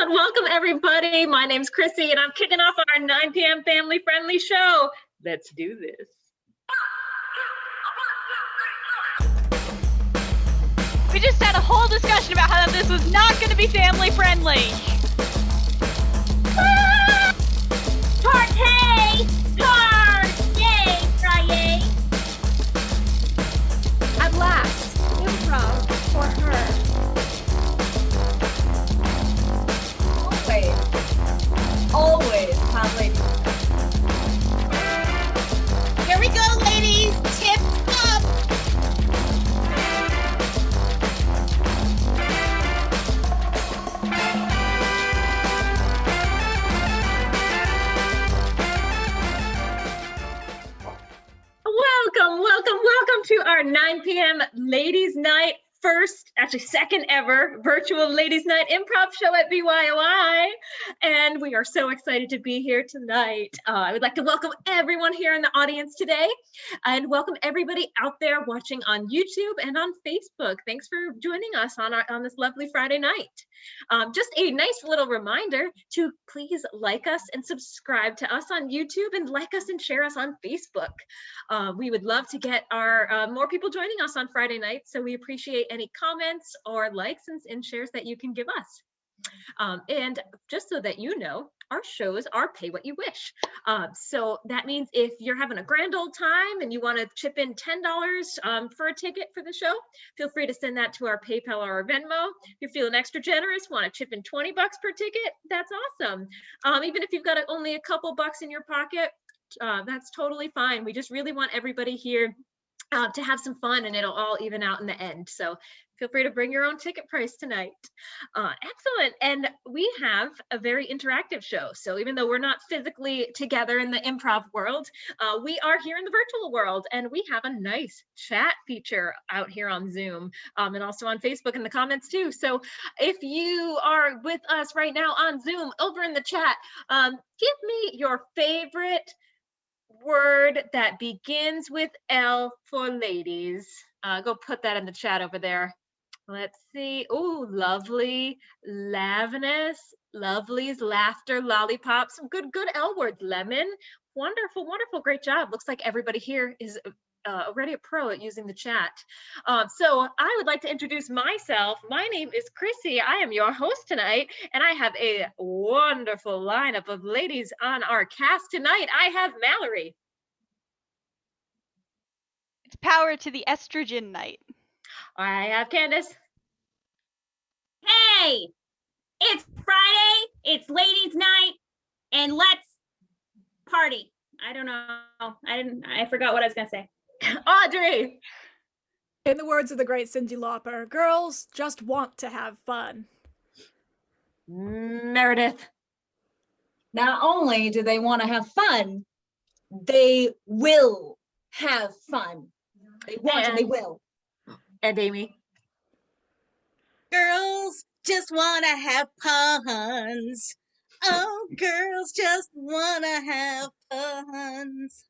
Welcome, everybody. My name's Chrissy, and I'm kicking off our 9 p.m. family-friendly show. Let's do this. We just had a whole discussion about how this was not going to be family-friendly. Partay! Yay! Friday! At last, improv for her. Always, probably. Here we go, ladies. Tips up. Welcome to our 9 p.m. Ladies Night, second ever virtual Ladies Night Improv Show at BYOI. And we are so excited to be here tonight. I would like to welcome everyone here in the audience today and welcome everybody out there watching on YouTube and on Facebook. Thanks for joining us on this lovely Friday night. Just a nice little reminder to please like us and subscribe to us on YouTube and like us and share us on Facebook. We would love to get our more people joining us on Friday night, so we appreciate any comments or likes and shares that you can give us. And just so that you know, our shows are pay what you wish. So that means if you're having a grand old time and you want to chip in $10 for a ticket for the show, feel free to send that to our PayPal or our Venmo. If you're feeling extra generous, want to chip in $20 per ticket, that's awesome. Even if you've got only a couple bucks in your pocket, that's totally fine. We just really want everybody here to have some fun, and it'll all even out in the end. So feel free to bring your own ticket price tonight. Excellent. And we have a very interactive show. So even though we're not physically together in the improv world, we are here in the virtual world, and we have a nice chat feature out here on Zoom and also on Facebook in the comments too. So if you are with us right now on Zoom over in the chat, give me your favorite word that begins with L for ladies. Go put that in the chat over there. Let's see. Oh, lovely, lavinous, lovelies, laughter, lollipop. Some good L words. Lemon. Wonderful. Great job. Looks like everybody here is already a pro at using the chat. So I would like to introduce myself. My name is Chrissy. I am your host tonight, and I have a wonderful lineup of ladies on our cast tonight. I have Mallory. It's power to the estrogen night. I have Candace. Hey! It's Friday, it's ladies' night, and let's party. I don't know. I forgot what I was gonna say. Audrey. In the words of the great Cyndi Lauper, girls just want to have fun. Meredith. Not only do they want to have fun, they will have fun. They want and they will. And Amy. Girls just want to have puns. Oh, girls just want to have puns.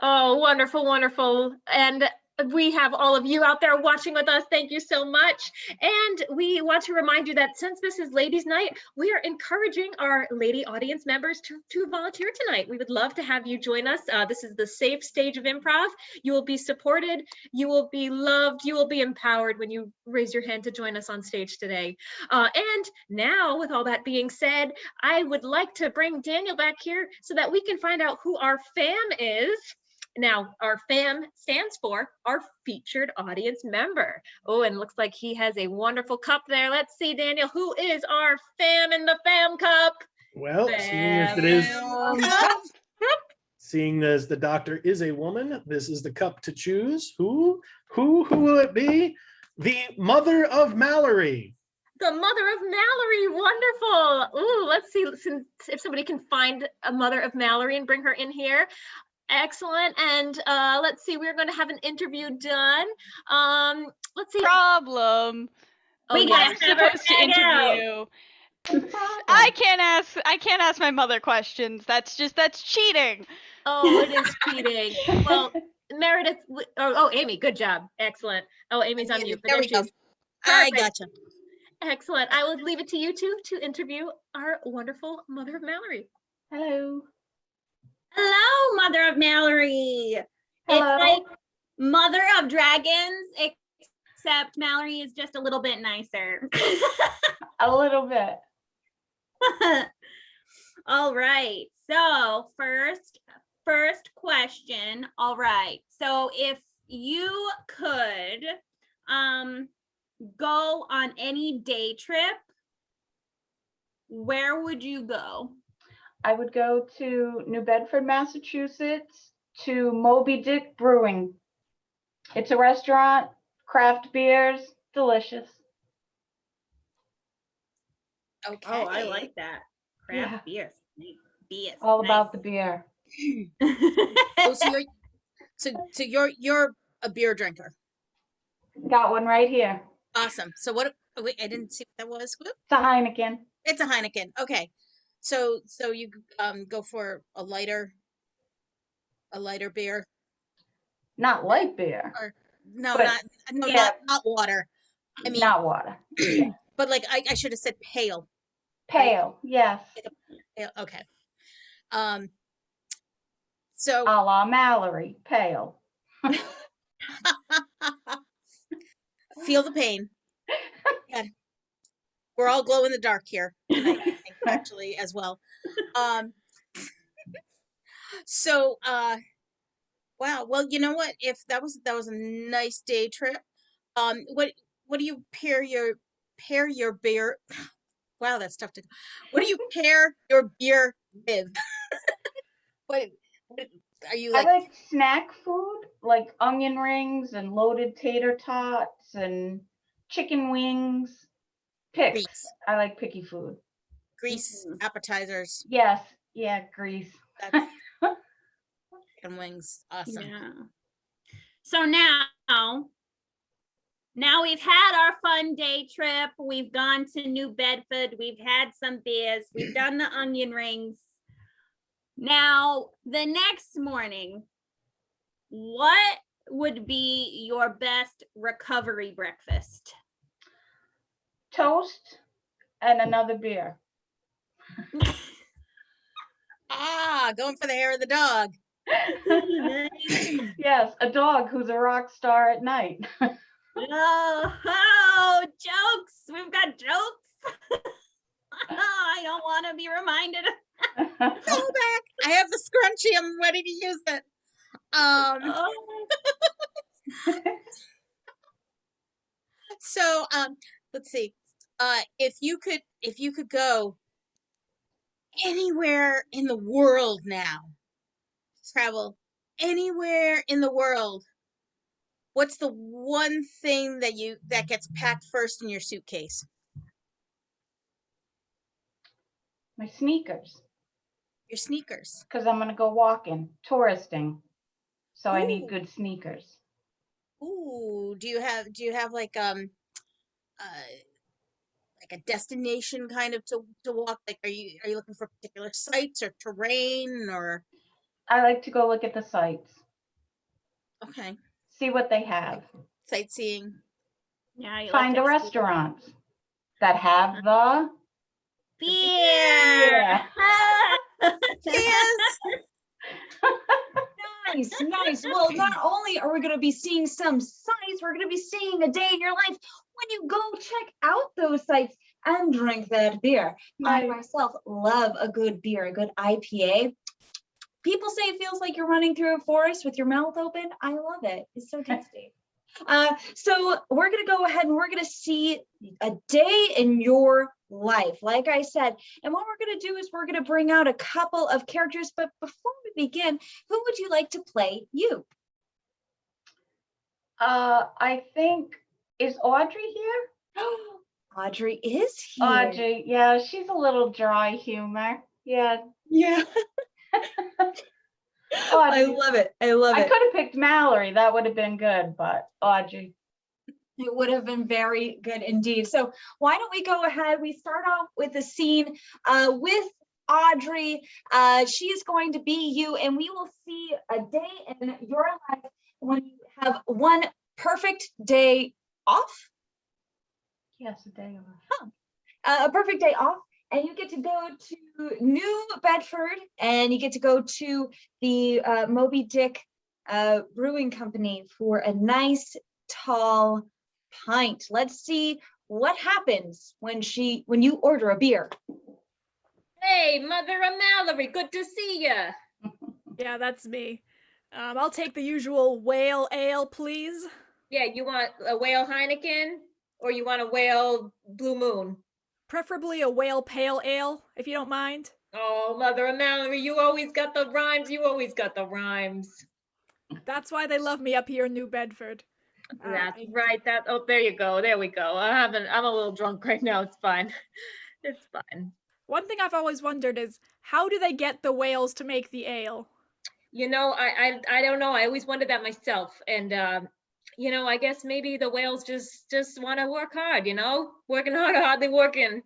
Oh, wonderful. And we have all of you out there watching with us. Thank you so much. And we want to remind you that since this is Ladies Night, we are encouraging our lady audience members to volunteer tonight. We would love to have you join us. This is the safe stage of improv. You will be supported, you will be loved, you will be empowered when you raise your hand to join us on stage today. And now, with all that being said, I would like to bring Daniel back here so that we can find out who our fam is. Now, our FAM stands for our featured audience member. Oh, and looks like he has a wonderful cup there. Let's see, Daniel, who is our FAM in the FAM cup? Well, seeing as the doctor is a woman, this is the cup to choose. Who will it be? The mother of Mallory. The mother of Mallory, wonderful. Ooh, let's see if somebody can find a mother of Mallory and bring her in here. Excellent. And let's see, we're going to have an interview done. Let's see. Problem. We I'm supposed to interview. I can't ask my mother questions. That's cheating. Oh, it is cheating. Well, Meredith, Amy, good job. Excellent. Oh, Amy's on mute. There we go. I gotcha. Excellent. I will leave it to you two to interview our wonderful mother of Mallory. Hello. Hello, Mother of Mallory. Hello. It's like Mother of Dragons, except Mallory is just a little bit nicer. A little bit. All right. So first question. All right. So if you could go on any day trip, where would you go? I would go to New Bedford, Massachusetts, to Moby Dick Brewing. It's a restaurant, craft beers, delicious. Okay. Oh, I like that. Craft Yeah. beers. All about the beer. Oh, so you're a beer drinker. Got one right here. Awesome. So what? Oh, wait, I didn't see what that was. Whoop. It's a Heineken. It's a Heineken. Okay. So you go for a lighter beer. Not light beer. Or no, But- not water. I mean, Not water. but like I should have said pale. Pale, yes. Pale. Okay. So A la Mallory, pale. feel the pain. Yeah. We're all glow in the dark here tonight, I think, actually, as well. So wow. Well, you know what? If that was a nice day trip. What do you pair your beer? Wow, that's tough to. What do you pair your beer with? what are you I like? like snack food, like onion rings and loaded tater tots and chicken wings. Picks. Grease. I like picky food. Grease appetizers. Yes, yeah, grease. That's chicken wings. Awesome. Yeah. So now we've had our fun day trip. We've gone to New Bedford. We've had some beers. We've done the onion rings. Now, the next morning, what would be your best recovery breakfast? Toast and another beer. Going for the hair of the dog. Yes, a dog who's a rock star at night. Oh, jokes. We've got jokes. I don't want to be reminded. Go back. I have the scrunchie. I'm ready to use it. Oh. So let's see. If you could go anywhere in the world now, travel anywhere in the world, what's the one thing that gets packed first in your suitcase? My sneakers, Your sneakers. because I'm gonna go walking, touristing. So I need Ooh. good sneakers. Ooh, do you have like a destination kind of to walk? Like are you looking for particular sites or terrain or? I like to go look at the sites, Okay. see what they have, Sightseeing. Yeah, you find like a to restaurant that have the beer. Yes. Nice. Well, not only are we going to be seeing some sights, we're going to be seeing a day in your life when you go check out those sites and drink that beer. I Nice. myself love a good beer, a good IPA. People say it feels like you're running through a forest with your mouth open. I love it. It's so tasty. So we're going to go ahead and we're going to see a day in your life, like I said. And what we're going to do is we're going to bring out a couple of characters. But before we begin, who would you like to play you? I think, is Audrey here? Audrey is here. Audrey, yeah, she's a little dry humor. Yeah. Yeah. Audrey. I love it. I love I it. could have picked Mallory. That would have been good, but Audrey. It would have been very good indeed. So why don't we go ahead? We start off with a scene with Audrey. She is going to be you, and we will see a day in your life when you have one perfect day off. Yes, a day off. A perfect day off, and you get to go to New Bedford, and you get to go to the Moby Dick Brewing Company for a nice tall pint. Let's see what happens when you order a beer. Hey, Mother of Mallory, good to see ya. Yeah, that's me. I'll take the usual whale ale, please. Yeah, you want a whale Heineken or you want a whale Blue Moon? Preferably a whale pale ale, if you don't mind. Oh, Mother of Mallory, you always got the rhymes. You always got the rhymes. That's why they love me up here in New Bedford. That's right. Oh, there you go. There we go. I'm a little drunk right now. It's fine. It's fine. One thing I've always wondered is, how do they get the whales to make the ale? You know, I don't know. I always wondered that myself. And you know, I guess maybe the whales just want to work hard, you know? Working hard, hardly working.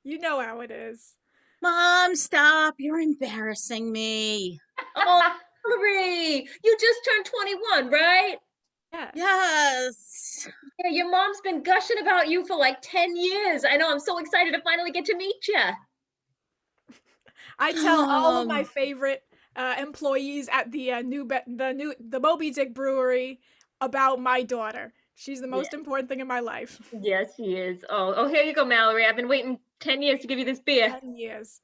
You know how it is. Mom, stop. You're embarrassing me. Oh, Mallory, you just turned 21, right? Yeah. Yes. Yeah, your mom's been gushing about you for like 10 years. I know, I'm so excited to finally get to meet you. I tell all of my favorite employees at the the Moby Dick Brewery about my daughter. She's the most important thing in my life. Yes, she is. Oh, here you go, Mallory. I've been waiting 10 years to give you this beer. 10 years.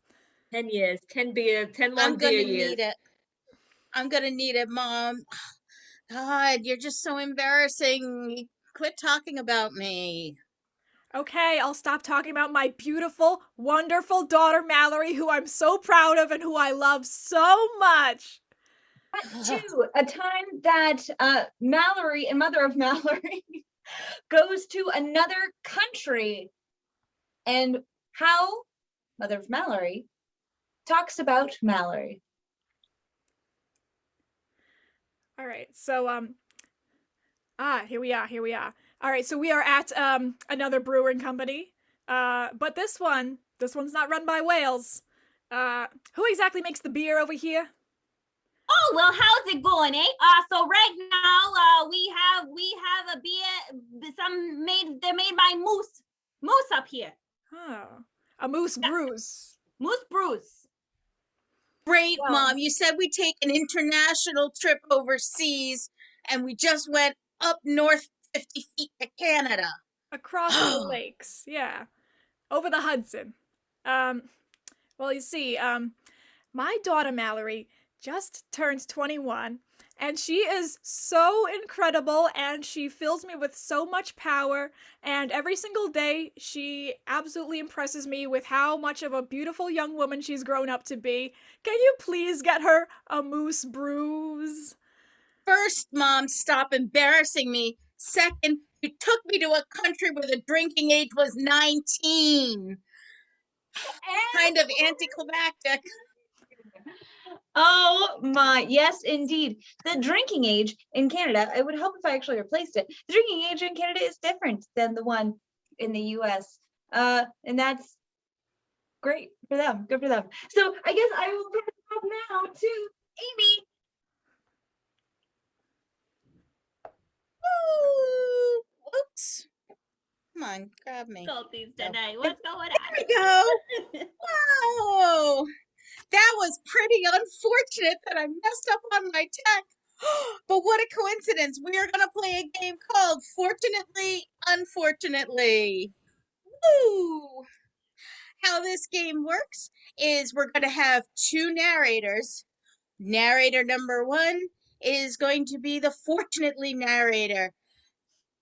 10 years, 10 beer, 10 long I'm gonna beer years. need it. I'm gonna need it, Mom. God, you're just so embarrassing. Quit talking about me. Okay, I'll stop talking about my beautiful, wonderful daughter Mallory, who I'm so proud of and who I love so much. To a time that Mallory and Mother of Mallory goes to another country, and how Mother of Mallory talks about Mallory. All right, so here we are. All right, so we are at another brewing company, but this one's not run by whales. Who exactly makes the beer over here? Oh, well, how's it going, eh? So right now, we have a beer, they're made by Moose up here. Oh, a Moose Brews. Moose Brews. Great, Well- Mom. You said we take an international trip overseas, and we just went up north 50 feet to Canada. Across the lakes, yeah. Over the Hudson. Well, you see, my daughter Mallory just turned 21, and she is so incredible, and she fills me with so much power, and every single day she absolutely impresses me with how much of a beautiful young woman she's grown up to be. Can you please get her a Moose Brews? First, Mom, stop embarrassing me. Second, you took me to a country where the drinking age was 19. Kind of anticlimactic. Oh my, yes, indeed. The drinking age in Canada, it would help if I actually replaced it. The drinking age in Canada is different than the one in the US. And that's great for them. Good for them. So I guess I will pass it off now to Amy. Ooh, oops. Come on, grab me. Salties tonight. What's going There we go. Wow. That was pretty unfortunate that I messed up on my tech. But what a coincidence. We are going to play a game called Fortunately, Unfortunately. Woo! How this game works is we're going to have two narrators. Narrator number one is going to be the fortunately narrator.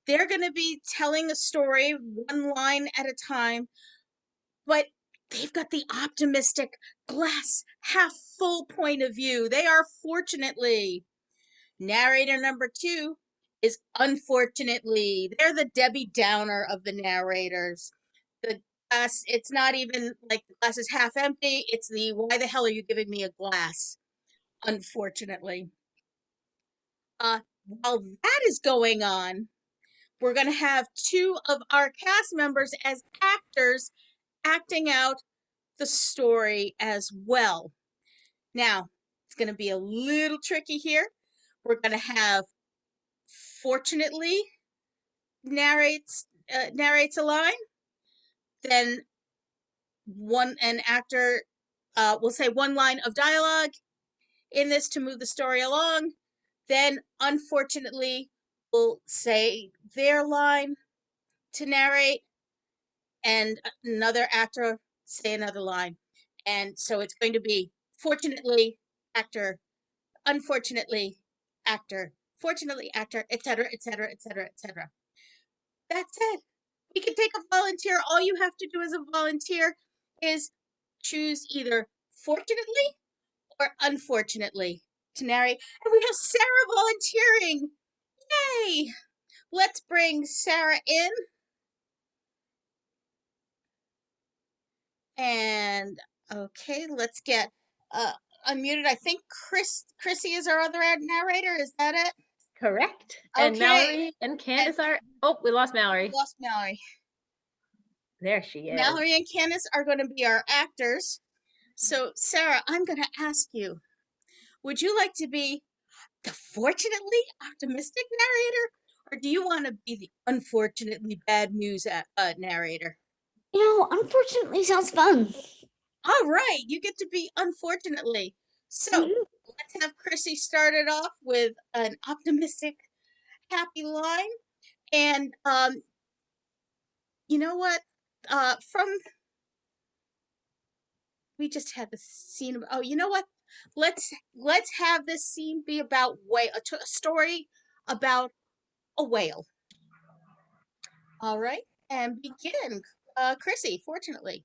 They're going to be telling a story one line at a time, but they've got the optimistic glass half full point of view. They are fortunately. Narrator number two is unfortunately. They're the Debbie Downer of the narrators. The glass, it's not even like the glass is half empty. It's the why the hell are you giving me a glass? Unfortunately. While that is going on, we're going to have two of our cast members as actors acting out the story as well. Now, it's going to be a little tricky here. We're going to have fortunately narrates a line, then an actor will say one line of dialogue in this to move the story along. Then, unfortunately, will say their line to narrate, and another actor say another line. And so it's going to be fortunately actor, unfortunately actor, fortunately actor, etc., etc., etc., etc. That's it. We can take a volunteer. All you have to do as a volunteer is choose either fortunately or unfortunately to narrate. And we have Sarah volunteering. Yay! Let's bring Sarah in. And okay, let's get unmuted. I think Chrissy is our other narrator. Is that it? Correct. And Okay. Mallory and Candace are, oh, we lost Mallory. Lost Mallory. There she is. Mallory and Candace are going to be our actors. So, Sarah, I'm going to ask you, would you like to be the fortunately optimistic narrator, or do you want to be the unfortunately bad news narrator? Unfortunately sounds fun. All right, you get to be unfortunately. So, let's have Chrissy start it off with an optimistic, happy line. And you know what? We just had the scene of, oh, you know what? Let's have this scene be about a story about a whale. All right, and begin. Chrissy, fortunately.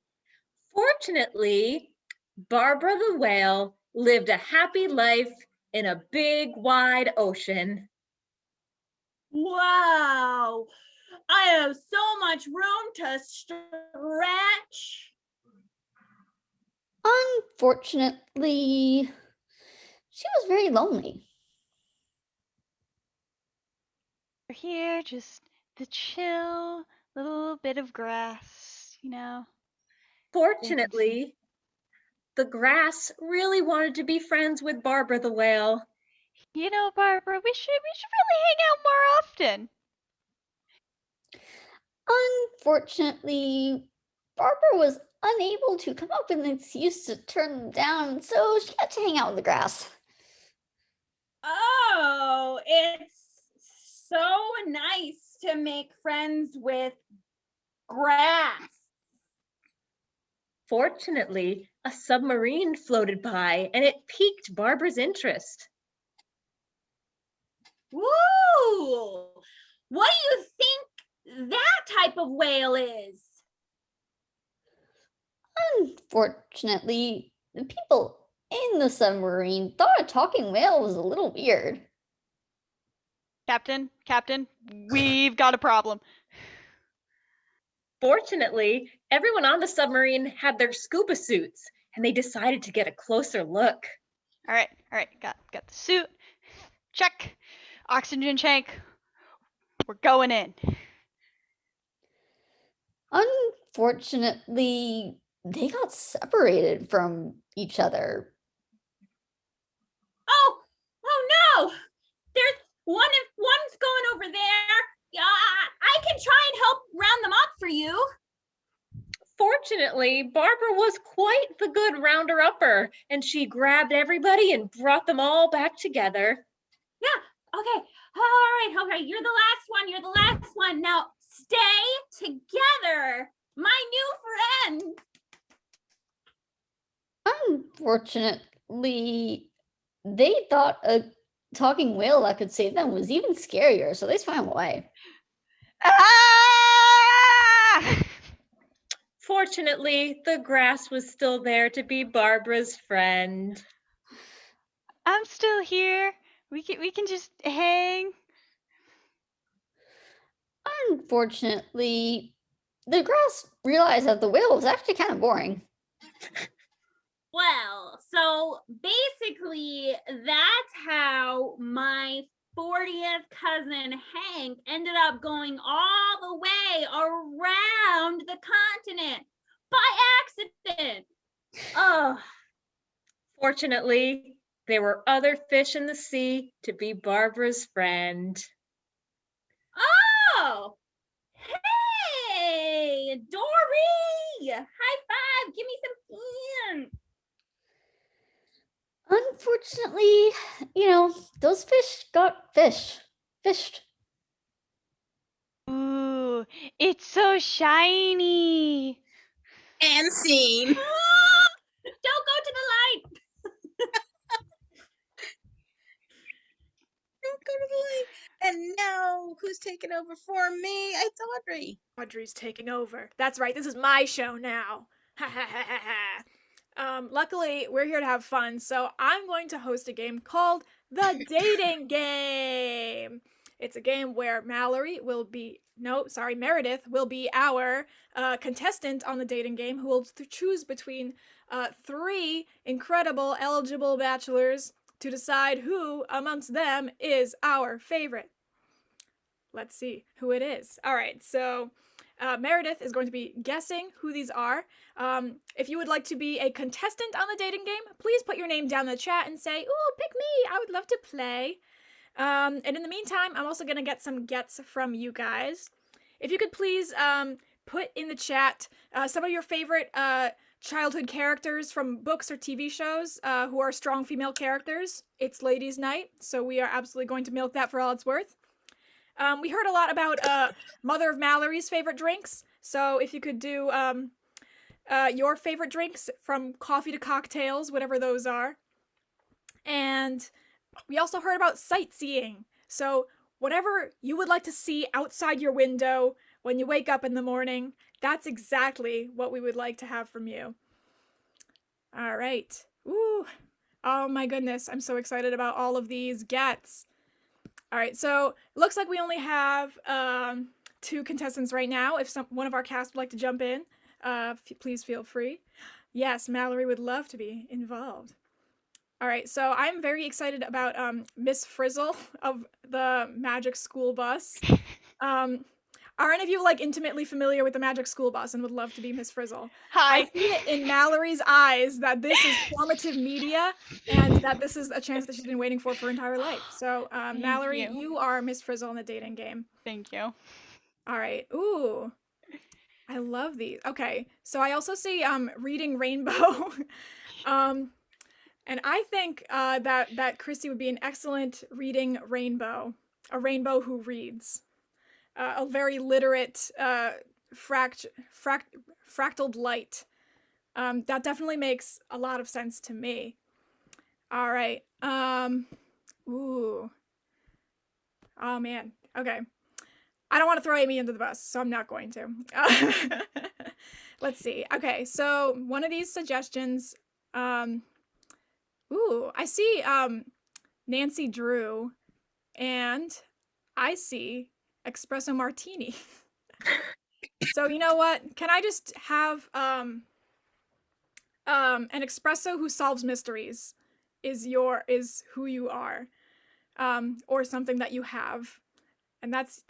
Fortunately, Barbara the whale lived a happy life in a big, wide ocean. Wow, I have so much room to stretch. Unfortunately, she was very lonely. We're here, just the chill little bit of grass, Fortunately, the grass really wanted to be friends with Barbara the whale. Barbara, we should really hang out more often. Unfortunately, Barbara was unable to come up with an excuse to turn them down, so she got to hang out in the grass. Oh, it's so nice to make friends with grass. Fortunately, a submarine floated by and it piqued Barbara's interest. Woo! What do you think that type of whale is? Unfortunately, the people in the submarine thought a talking whale was a little weird. Captain, we've got a problem. Fortunately, everyone on the submarine had their scuba suits and they decided to get a closer look. All right, got the suit. Check. Oxygen tank. We're going in. Unfortunately, they got separated from each other. Oh no! There's one's going over there. Yeah, I can try and help round them up for you. Fortunately, Barbara was quite the good rounder-upper, and she grabbed everybody and brought them all back together. Yeah, okay. All right. You're the last one. Now stay together, my new friend. Unfortunately, they thought a talking whale that could save them was even scarier, so they swam away. Ah! Fortunately, the grass was still there to be Barbara's friend. I'm still here. We can just hang. Unfortunately, the grass realized that the whale was actually kind of boring. Well, so basically that's how my 40th cousin Hank ended up going all the way around the continent by accident. Oh, fortunately, there were other fish in the sea to be Barbara's friend. Oh, Hey, Dory! High five! Give me some hand. Unfortunately, those fish got fished. Ooh, it's so shiny. And scene. Don't go to the light. Don't go to the light. And now, who's taking over for me? It's Audrey. Audrey's taking over. That's right. This is my show now. Ha ha ha ha ha. Luckily, we're here to have fun, so I'm going to host a game called the Dating Game. It's a game where Meredith will be our contestant on the dating game who will choose between 3 incredible eligible bachelors to decide who amongst them is our favorite. Let's see who it is. All right, so Meredith is going to be guessing who these are. If you would like to be a contestant on the dating game, please put your name down in the chat and say, "Ooh, pick me, I would love to play." And in the meantime, I'm also going to get some gets from you guys. If you could please put in the chat some of your favorite childhood characters from books or TV shows who are strong female characters. It's ladies' night, so we are absolutely going to milk that for all it's worth. We heard a lot about Mother of Mallory's favorite drinks, so if you could do your favorite drinks from coffee to cocktails, whatever those are. And we also heard about sightseeing, so whatever you would like to see outside your window when you wake up in the morning, that's exactly what we would like to have from you. All right. Ooh. Oh my goodness, I'm so excited about all of these gets. All right, so it looks like we only have 2 contestants right now. If one of our cast would like to jump in, please feel free. Yes, Mallory would love to be involved. All right, so I'm very excited about Miss Frizzle of the Magic School Bus. Are any of you intimately familiar with the Magic School Bus and would love to be Miss Frizzle? Hi. I see it in Mallory's eyes that this is formative media and that this is a chance that she's been waiting for her entire life. So, Mallory, you are Miss Frizzle in the dating game. Thank you. All right. Ooh. I love these. Okay. So I also see Reading Rainbow. And I think that Chrissy would be an excellent Reading Rainbow. A rainbow who reads. A very literate, fractaled light. That definitely makes a lot of sense to me. All right. Ooh. Oh, man. Okay. I don't want to throw Amy under the bus, so I'm not going to. Let's see. Okay, so one of these suggestions. Ooh, I see Nancy Drew, and I see espresso martini. So you know what? Can I just have an espresso who solves mysteries is who you are, or something that you have, and that's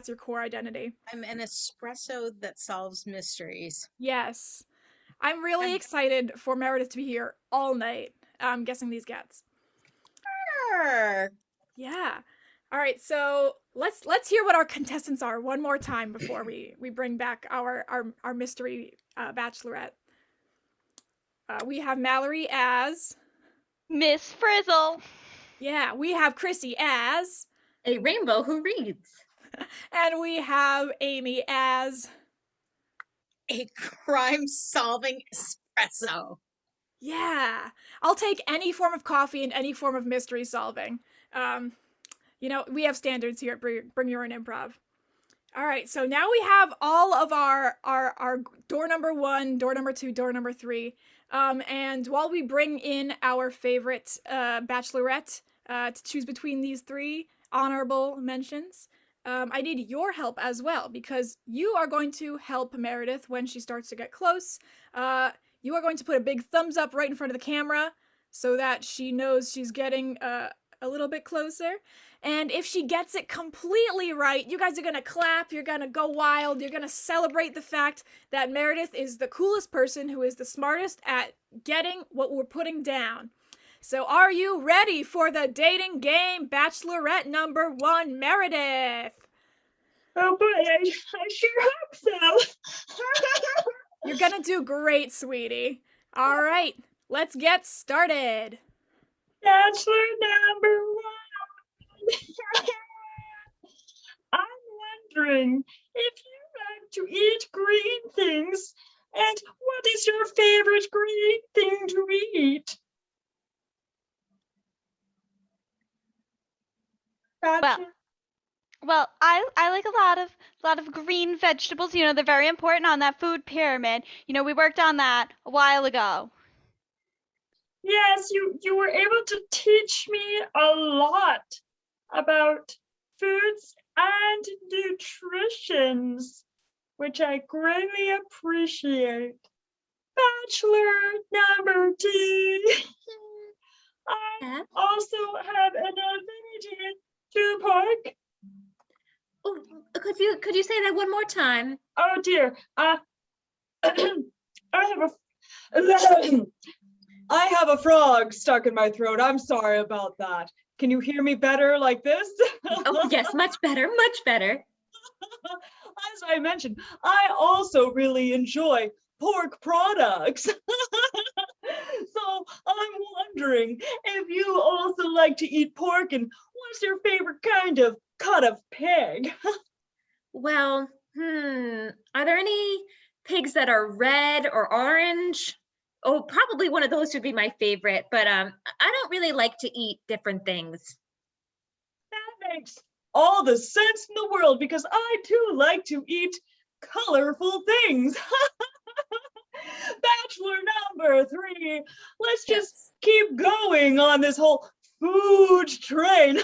your core identity. I'm an espresso that solves mysteries. Yes, I'm really excited for Meredith to be here all night. Guessing these gets. Sure. Yeah. All right, so let's hear what our contestants are one more time before we bring back our mystery bachelorette. We have Mallory as Miss Frizzle. Yeah, we have Chrissy as A rainbow who reads. and we have Amy as A crime-solving espresso. Yeah. I'll take any form of coffee and any form of mystery solving. We have standards here at Bring Your Own Improv. All right, so now we have all of our door number 1, door number 2, door number 3. And while we bring in our favorite bachelorette to choose between these 3 honorable mentions, I need your help as well, because you are going to help Meredith when she starts to get close. You are going to put a big thumbs up right in front of the camera so that she knows she's getting a little bit closer. And if she gets it completely right, you guys are going to clap, you're going to go wild, you're going to celebrate the fact that Meredith is the coolest person who is the smartest at getting what we're putting down. So are you ready for the dating game bachelorette number 1, Meredith? Oh boy, I sure hope so. You're gonna do great, sweetie. All right, let's get started. Bachelor number 1. I'm wondering if you like to eat green things, and what is your favorite green thing to eat? Bachelor? Well, I like a lot of green vegetables. You know, they're very important on that food pyramid. You know, we worked on that a while ago. Yes, you were able to teach me a lot about foods and nutritions, which I greatly appreciate. Bachelor number 2. I also have an affinity to pork. Oh, could you say that one more time? Oh dear. I have a frog stuck in my throat. I'm sorry about that. Can you hear me better like this? Oh, yes, much better, much better. As I mentioned, I also really enjoy pork products. So I'm wondering if you also like to eat pork, and what's your favorite kind of cut of pig? Well, are there any pigs that are red or orange? Oh, probably one of those would be my favorite, but I don't really like to eat different things. That makes all the sense in the world, because I too like to eat colorful things. Bachelor number 3, let's just keep going on this whole food train.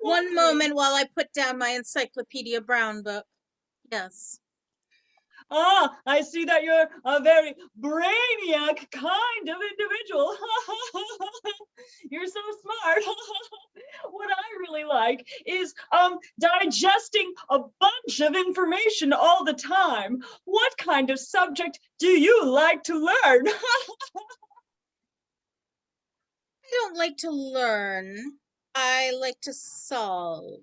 One moment while I put down my Encyclopedia Brown book. Yes. Ah, I see that you're a very brainiac kind of individual. You're so smart. What I really like is digesting a bunch of information all the time. What kind of subject do you like to learn? I don't like to learn. I like to solve.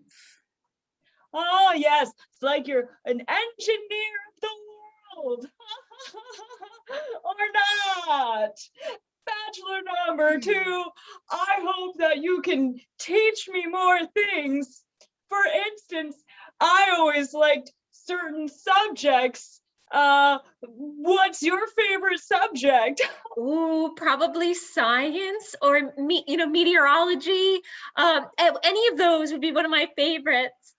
Oh, yes, it's like you're an engineer of the world. Or not. Bachelor number 2, I hope that you can teach me more things. For instance, I always liked certain subjects. What's your favorite subject? Ooh, probably science or meteorology. Any of those would be one of my favorites.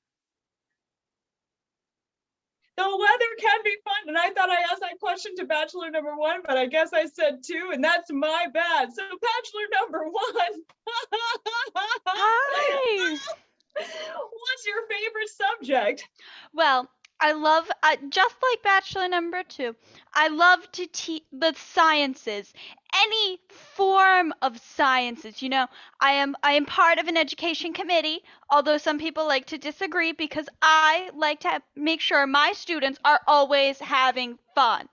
The weather can be fun, and I thought I asked that question to Bachelor number 1, but I guess I said 2, and that's my bad. So Bachelor number 1. Hi. What's your favorite subject? Well, I love, just like Bachelor number 2, I love to teach the sciences, any form of sciences. You know, I am part of an education committee, although some people like to disagree, because I like to make sure my students are always having fun.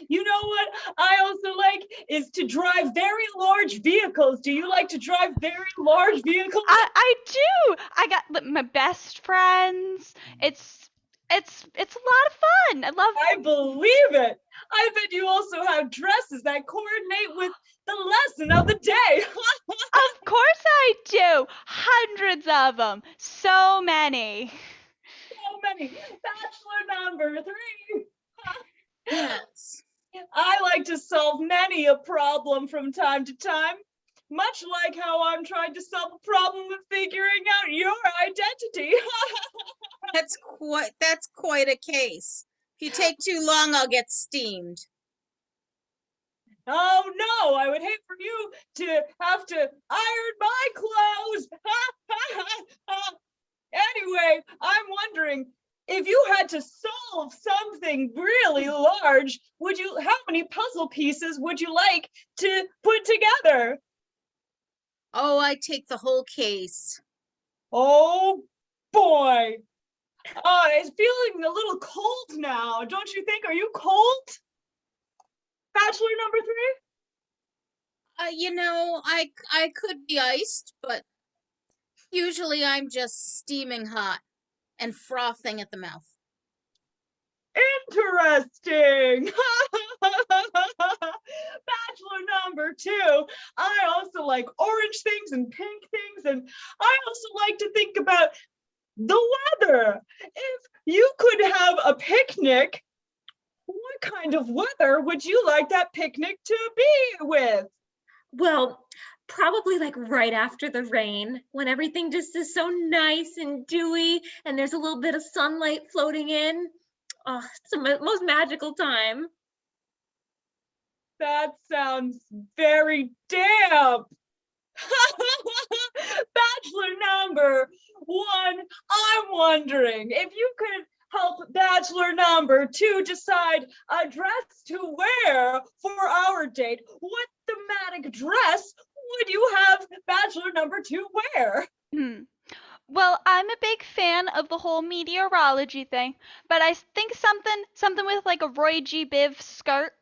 You know what I also like is to drive very large vehicles. Do you like to drive very large vehicles? I do. I got my best friends. It's a lot of fun. I believe it. I bet you also have dresses that coordinate with the lesson of the day. Of course I do. Hundreds of them. So many. So many. Bachelor number 3. Yes. I like to solve many a problem from time to time, much like how I'm trying to solve a problem with figuring out your identity. That's quite a case. If you take too long, I'll get steamed. Oh no, I would hate for you to have to iron my clothes. Anyway, I'm wondering, if you had to solve something really large, how many puzzle pieces would you like to put together? Oh, I take the whole case. Oh boy. It's feeling a little cold now, don't you think? Are you cold? Bachelor number 3? You know, I could be iced, but usually I'm just steaming hot. and frothing at the mouth. Interesting. Bachelor number 2. I also like orange things and pink things, and I also like to think about the weather. If you could have a picnic, what kind of weather would you like that picnic to be with? Well, probably like right after the rain, when everything just is so nice and dewy and there's a little bit of sunlight floating in. Oh, it's the most magical time. That sounds very damp. Bachelor number 1, I'm wondering if you could help bachelor number 2 decide a dress to wear for our date. What thematic dress would you have bachelor number 2 wear? Well, I'm a big fan of the whole meteorology thing, but I think something with like a Roy G. Biv skirt.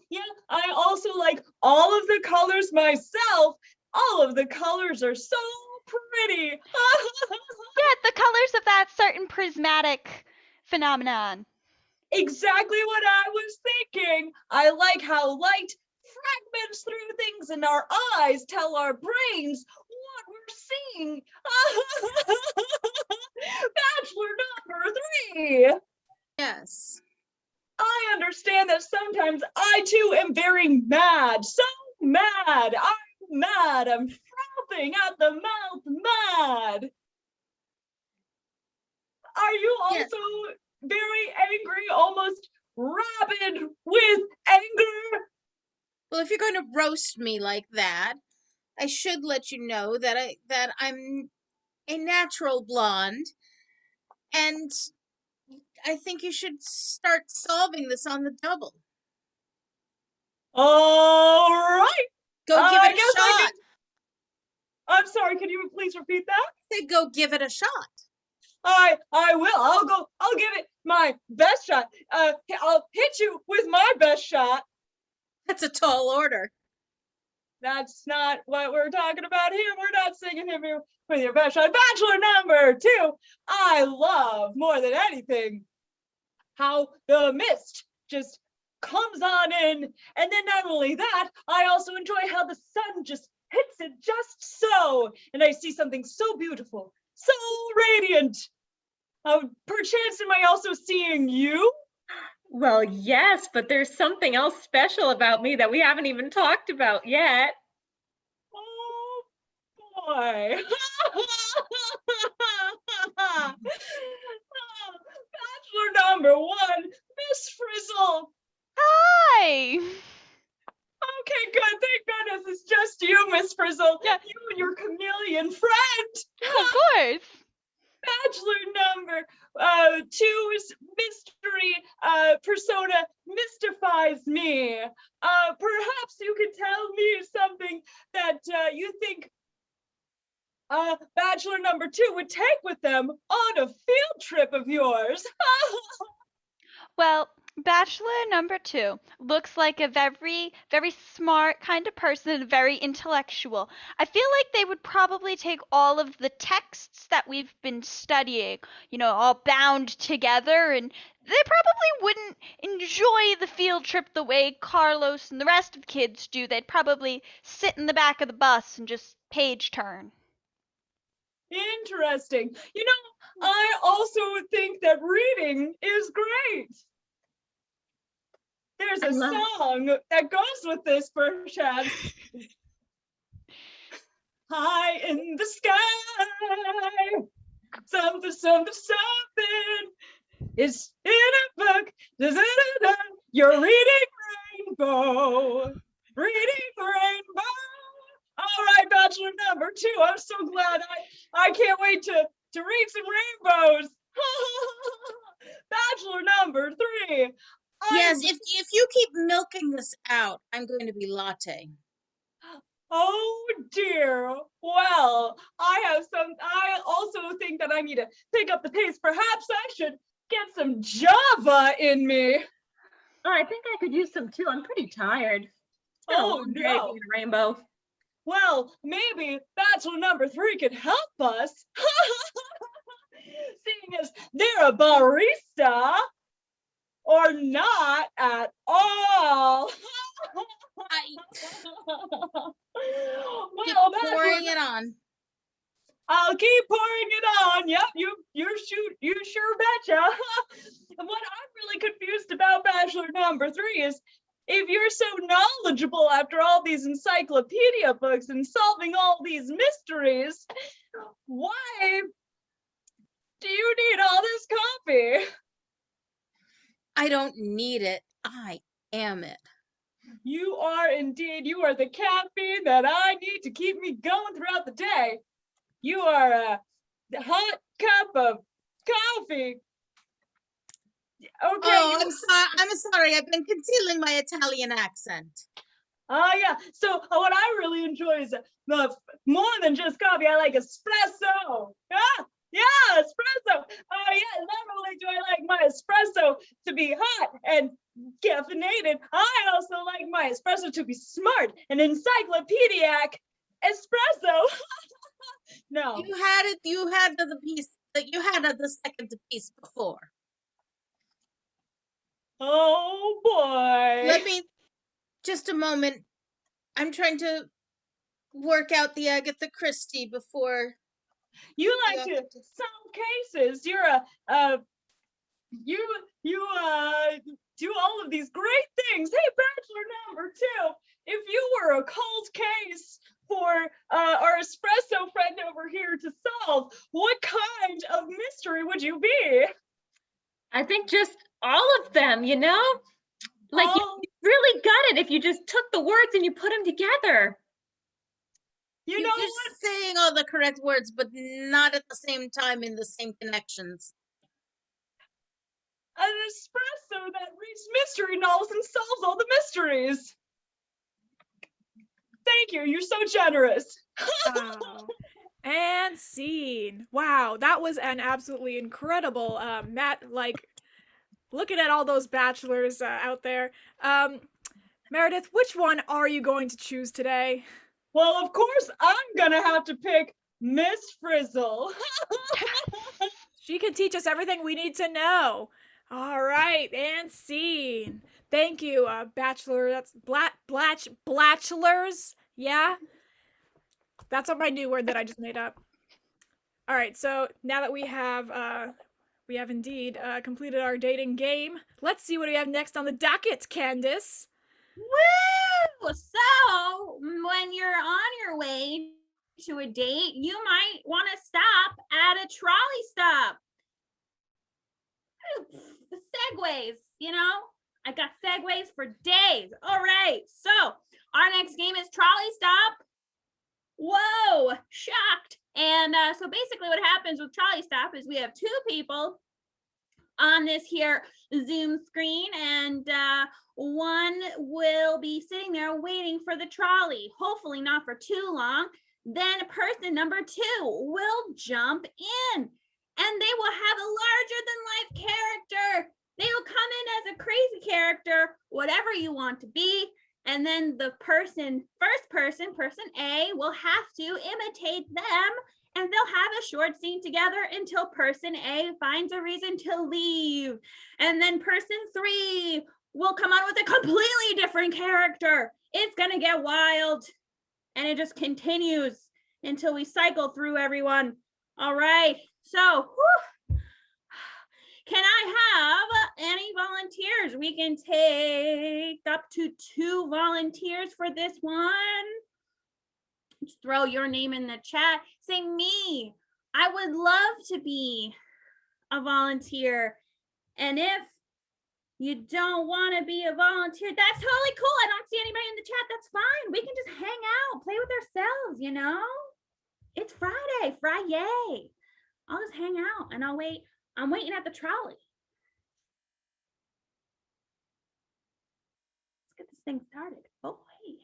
Yeah, I also like all of the colors myself. All of the colors are so pretty. Yeah, the colors of that certain prismatic phenomenon. Exactly what I was thinking. I like how light fragments through things and our eyes tell our brains what we're seeing. Bachelor number 3. Yes. I understand that sometimes I too am very mad. So mad. I'm mad. I'm frothing at the mouth mad. Are you also very angry, almost rabid with anger? Well, if you're going to roast me like that, I should let you know that I'm a natural blonde, and I think you should start solving this on the double. All right. Go give it a shot. I'm sorry, can you please repeat that? I said go give it a shot. I will. I'll give it my best shot. I'll hit you with my best shot. That's a tall order. That's not what we're talking about here. We're not singing here with your best shot. Bachelor number 2. I love more than anything how the mist just comes on in. And then not only that, I also enjoy how the sun just hits it just so. And I see something so beautiful, so radiant. Perchance am I also seeing you? Well, yes, but there's something else special about me that we haven't even talked about yet. Oh boy. Bachelor number 1, Miss Frizzle. Hi. Okay, good. Thank goodness it's just you, Miss Frizzle. Yeah. You and your chameleon friend. Of course. Bachelor number 2's mystery persona mystifies me. Perhaps you could tell me something that you think bachelor number 2 would take with them on a field trip of yours. Well, bachelor number 2 looks like a very, very smart kind of person, very intellectual. I feel like they would probably take all of the texts that we've been studying, all bound together, and they probably wouldn't enjoy the field trip the way Carlos and the rest of the kids do. They'd probably sit in the back of the bus and just page turn. Interesting. I also think that reading is great. There's a song that goes with this, perchance. High in the sky, something, something, something is in a book. Da-da-da-da. You're reading rainbow, reading rainbow. All right, bachelor number 2. I'm so glad. I can't wait to read some rainbows. Bachelor number 3. Yes, if you keep milking this out, I'm going to be latte. Oh dear. Well, I also think that I need to pick up the pace. Perhaps I should get some Java in me. Oh, I think I could use some too. I'm pretty tired. It's been a Oh long day no. being a rainbow. Well, maybe bachelor number 3 could help us. seeing as they're a barista or not at all. Keep Well, Bachelor, pouring it on. I'll keep pouring it on. Yep, you sure betcha. And what I'm really confused about Bachelor number 3 is if you're so knowledgeable after all these encyclopedia books and solving all these mysteries, why do you need all this coffee? I don't need it. I am it. You are indeed. You are the caffeine that I need to keep me going throughout the day. You are a hot cup of coffee. Okay. Oh, I'm sorry. I've been concealing my Italian accent. Yeah. So what I really enjoy is more than just coffee. I like espresso. Yeah, espresso. Yeah. Not only do I like my espresso to be hot and caffeinated, I also like my espresso to be smart and encyclopedic. Espresso. No. You had it. You had the piece that you had the second piece before. Oh boy. Let me just a moment. I'm trying to work out the Agatha Christie before. You like to solve cases. You're you do all of these great things. Hey, Bachelor number 2, if you were a cold case for our espresso friend over here to solve, what kind of mystery would you be? I think just all of them, you know? Like you really got it if you just took the words and you put them together. You know You're what? saying all the correct words, but not at the same time in the same connections. An espresso that reads mystery novels and solves all the mysteries. Thank you. You're so generous. Wow. And scene. Wow, that was an absolutely incredible Matt, like looking at all those bachelors out there. Meredith, which one are you going to choose today? Well, of course, I'm gonna have to pick Miss Frizzle. She can teach us everything we need to know. All right, and scene. Thank you, Bachelor. That's Blatchlers. Yeah, that's my new word that I just made up. All right, so now that we have indeed completed our dating game, let's see what we have next on the docket, Candace. Woo! So when you're on your way to a date, you might want to stop at a trolley stop. Segways, you know? I got segways for days. All right, so our next game is trolley stop. Whoa, shocked. And so basically what happens with trolley stop is we have 2 people on this here Zoom screen, and one will be sitting there waiting for the trolley, hopefully not for too long. Then person number 2 will jump in, and they will have a larger than life character. They will come in as a crazy character, whatever you want to be. And then the first person A, will have to imitate them, and they'll have a short scene together until person A finds a reason to leave. And then person 3 will come on with a completely different character. It's gonna get wild. And it just continues until we cycle through everyone. All right, so can I have any volunteers? We can take up to 2 volunteers for this one. Just throw your name in the chat. Say me. I would love to be a volunteer. And if you don't want to be a volunteer, that's totally cool. I don't see anybody in the chat. That's fine. We can just hang out, play with ourselves, you know? It's Friday. I'll just hang out and I'll wait. I'm waiting at the trolley. Let's get this thing started. Oh, hey.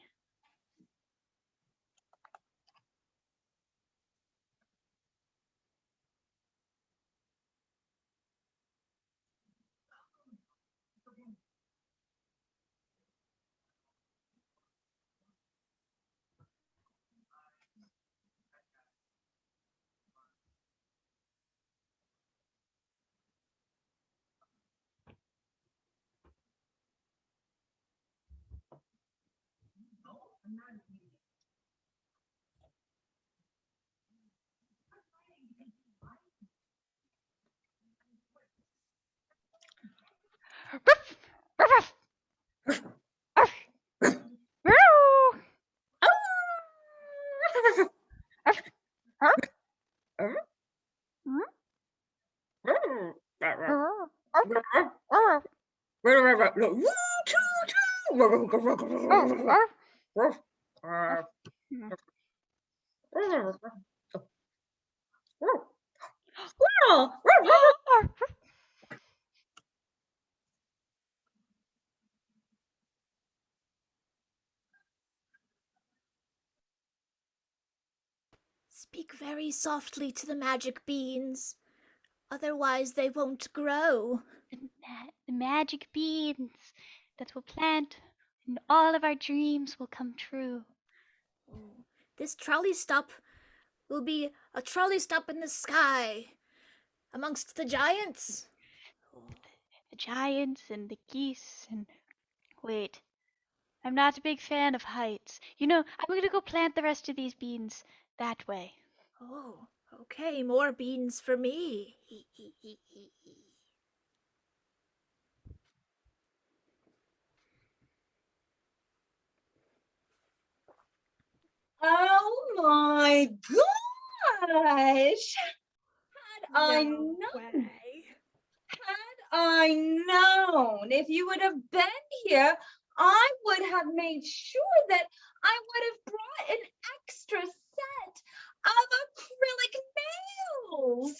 Squirrel. Speak very softly to the magic beans, otherwise they won't grow. The magic beans that will plant and all of our dreams will come true. This trolley stop will be a trolley stop in the sky amongst the giants. The giants and the geese and wait. I'm not a big fan of heights. You know, I'm gonna go plant the rest of these beans that way. Oh, okay, more beans for me. Oh my gosh! Had I known, if you would have been here, I would have made sure that I would have brought an extra set of acrylic nails.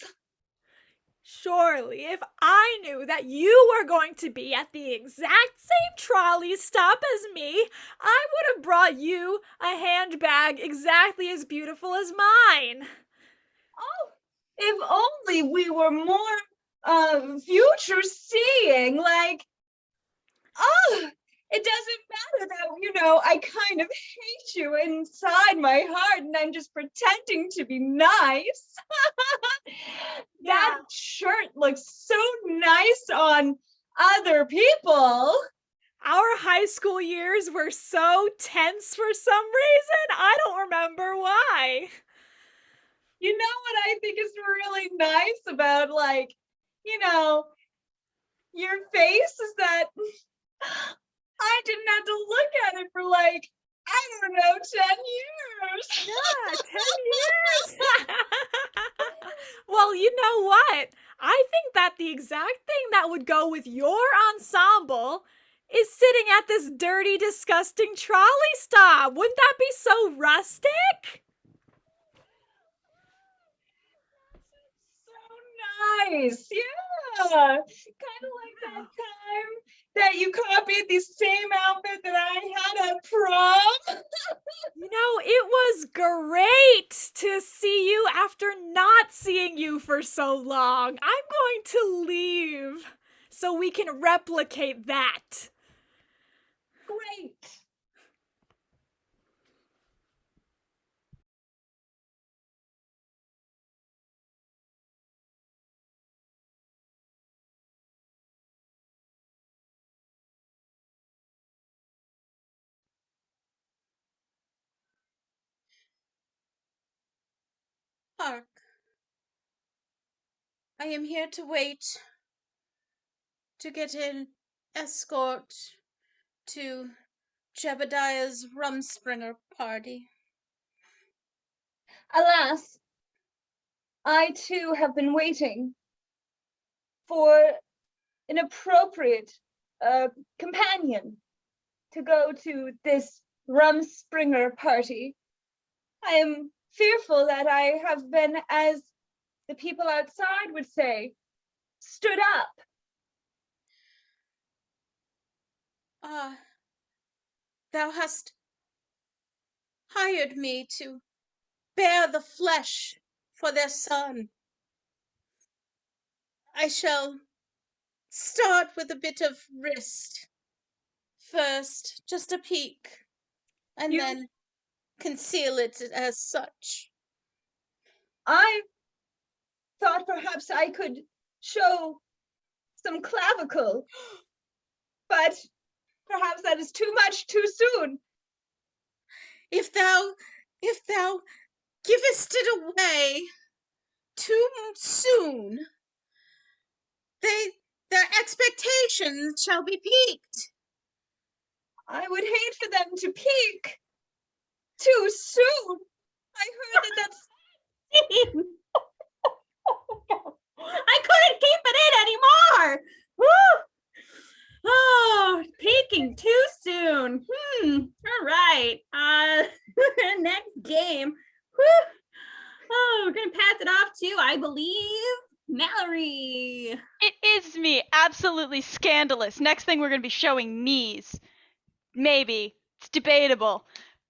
Surely, if I knew that you were going to be at the exact same trolley stop as me, I would have brought you a handbag exactly as beautiful as mine. Oh, if only we were more future seeing, like, oh, it doesn't matter that, I kind of hate you inside my heart and I'm just pretending to be nice. That shirt looks so nice on other people. Our high school years were so tense for some reason. I don't remember why. You know what I think is really nice about, your face is that I didn't have to look at it for I don't know, 10 years. Yeah, 10 years. Well, you know what? I think that the exact thing that would go with your ensemble is sitting at this dirty, disgusting trolley stop. Wouldn't that be so rustic? Nice, yeah, kind of like that time that you copied the same outfit that I had at prom. It was great to see you after not seeing you for so long. I'm going to leave so we can replicate that. Great. Hark. I am here to wait to get an escort to Jebediah's Rumspringer party. Alas, I too have been waiting for an appropriate companion to go to this Rumspringer party. I am fearful that I have been, as the people outside would say, stood up. Thou hast hired me to bear the flesh for their son. I shall start with a bit of wrist. First, just a peek, and then conceal it as such. I thought perhaps I could show some clavicle, but perhaps that is too much too soon. if thou givest it away too soon, their expectations shall be piqued. I would hate for them to peak too soon. I heard that that's I couldn't keep it in anymore. Woo! Oh, peaking too soon. All right. Next game. Woo! Oh, we're gonna pass it off to, I believe, Mallory. It is me. Absolutely scandalous. Next thing we're going to be showing knees. Maybe. It's debatable.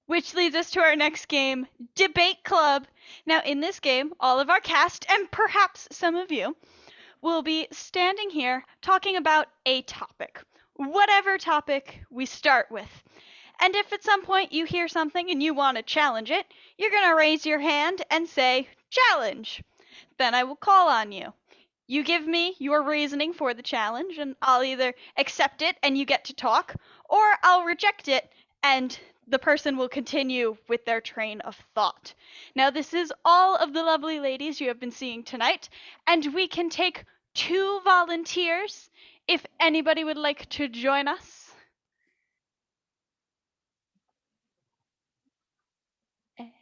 Which leads us to our next game, Debate Club. Now, in this game, all of our cast, and perhaps some of you, will be standing here talking about a topic. Whatever topic we start with. And if at some point you hear something and you want to challenge it, you're going to raise your hand and say, challenge. Then I will call on you. You give me your reasoning for the challenge, and I'll either accept it and you get to talk, or I'll reject it and the person will continue with their train of thought. Now, this is all of the lovely ladies you have been seeing tonight, and we can take 2 volunteers if anybody would like to join us.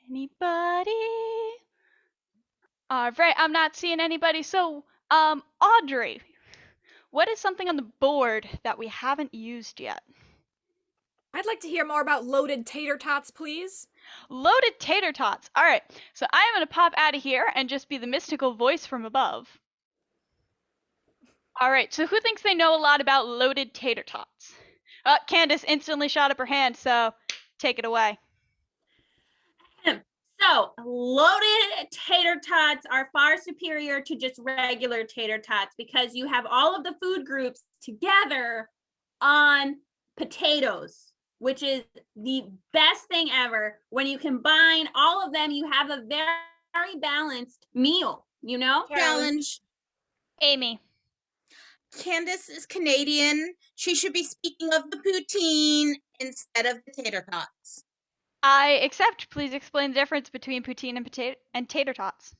Anybody? All right, I'm not seeing anybody. So, Audrey, what is something on the board that we haven't used yet? I'd like to hear more about loaded tater tots, please. Loaded tater tots. All right, so I am going to pop out of here and just be the mystical voice from above. All right, so who thinks they know a lot about loaded tater tots? Candace instantly shot up her hand, so take it away. So, loaded tater tots are far superior to just regular tater tots because you have all of the food groups together on potatoes, which is the best thing ever. When you combine all of them, you have a very balanced meal, you know? Challenge. Amy. Candace is Canadian. She should be speaking of the poutine instead of the tater tots. I accept. Please explain the difference between poutine and tater tots.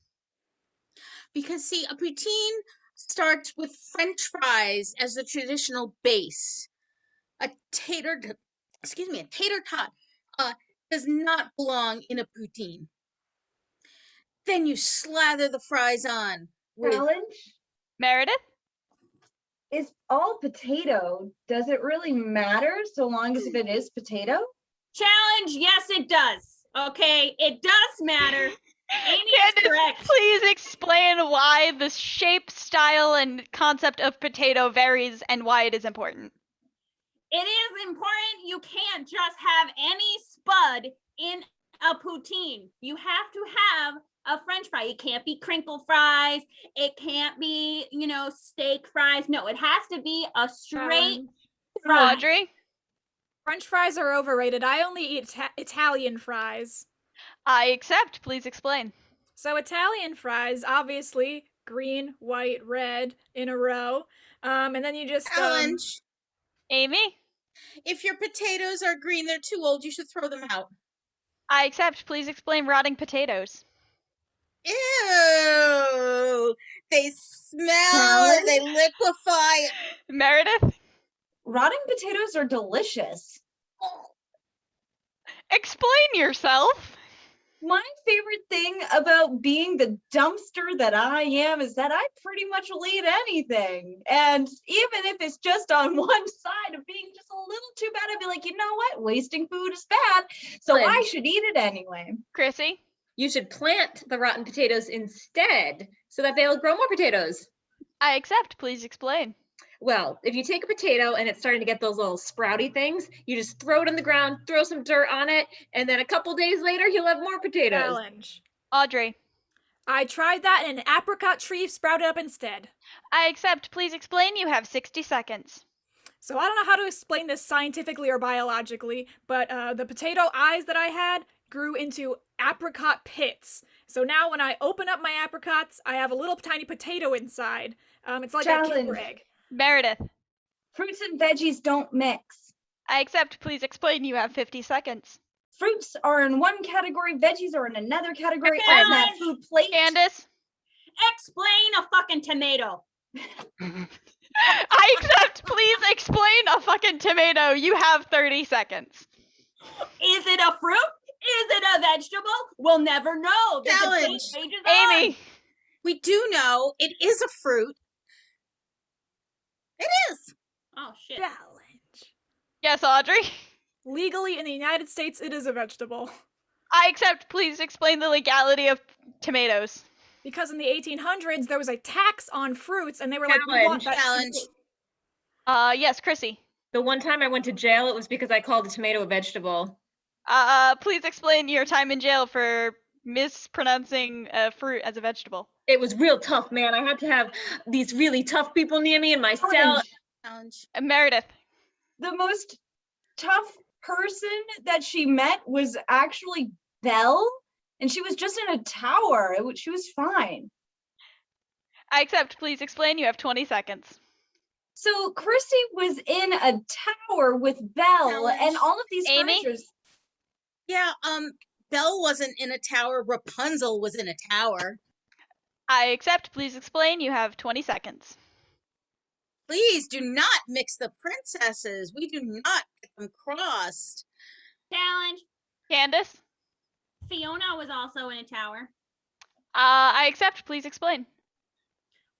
Because see, a poutine starts with French fries as the traditional base. A tater tot does not belong in a poutine. Then you slather the fries on with Challenge Meredith? is all potato. Does it really matter so long as if it is potato? Challenge, yes, it does. Okay, it does matter. Amy is Candace, correct. please explain why the shape, style, and concept of potato varies and why it is important. It is important. You can't just have any spud in a poutine. You have to have a French fry. It can't be crinkle fries. It can't be, steak fries. No, it has to be a straight fry. Audrey? French fries are overrated. I only eat Italian fries. I accept. Please explain. So Italian fries, obviously, green, white, red in a row. And then you just... challenge. Amy? If your potatoes are green, they're too old, you should throw them out. I accept. Please explain rotting potatoes. Ew! They smell and they liquefy. Meredith? Rotting potatoes are delicious. Explain yourself. My favorite thing about being the dumpster that I am is that I pretty much will eat anything. And even if it's just on one side of being just a little too bad, I'd be like, you know what? Wasting food is bad. So I should eat it anyway. Chrissy? You should plant the rotten potatoes instead so that they'll grow more potatoes. I accept. Please explain. Well, if you take a potato and it's starting to get those little sprouty things, you just throw it in the ground, throw some dirt on it, and then a couple days later, you'll have more potatoes. Challenge. Audrey? I tried that and an apricot tree sprouted up instead. I accept. Please explain. You have 60 seconds. So I don't know how to explain this scientifically or biologically, but the potato eyes that I had grew into apricot pits. So now when I open up my apricots, I have a little tiny potato inside. It's like a Kinder egg. Meredith? Fruits and veggies don't mix. I accept. Please explain. You have 50 seconds. fruits are in one category, veggies are in another category on that Challenge. food plate. Candace. Explain a fucking tomato. I accept. Please explain a fucking tomato. You have 30 seconds. Is it a fruit? Is it a vegetable? We'll never know. The debate Challenge. rages on. Amy. We do know it is a fruit. It is. Oh shit. Challenge. Yes, Audrey. Legally in the United States, it is a vegetable. I accept. Please explain the legality of tomatoes. Because in the 1800s, there was a tax on fruits, and they were like, we want that. Challenge. Yes, Chrissy. The one time I went to jail, it was because I called a tomato a vegetable. Please explain your time in jail for mispronouncing fruit as a vegetable. It was real tough, man. I had to have these really tough people near me in my cell. Challenge. Meredith. The most tough person that she met was actually Belle, and she was just in a tower. She was fine. I accept. Please explain. You have 20 seconds. So Chrissy was in a tower with Belle, Challenge. and all of these Amy? furnitures. Yeah, Belle wasn't in a tower. Rapunzel was in a tower. I accept. Please explain. You have 20 seconds. Please do not mix the princesses. We do not get them crossed. Challenge. Candace. Fiona was also in a tower. I accept. Please explain.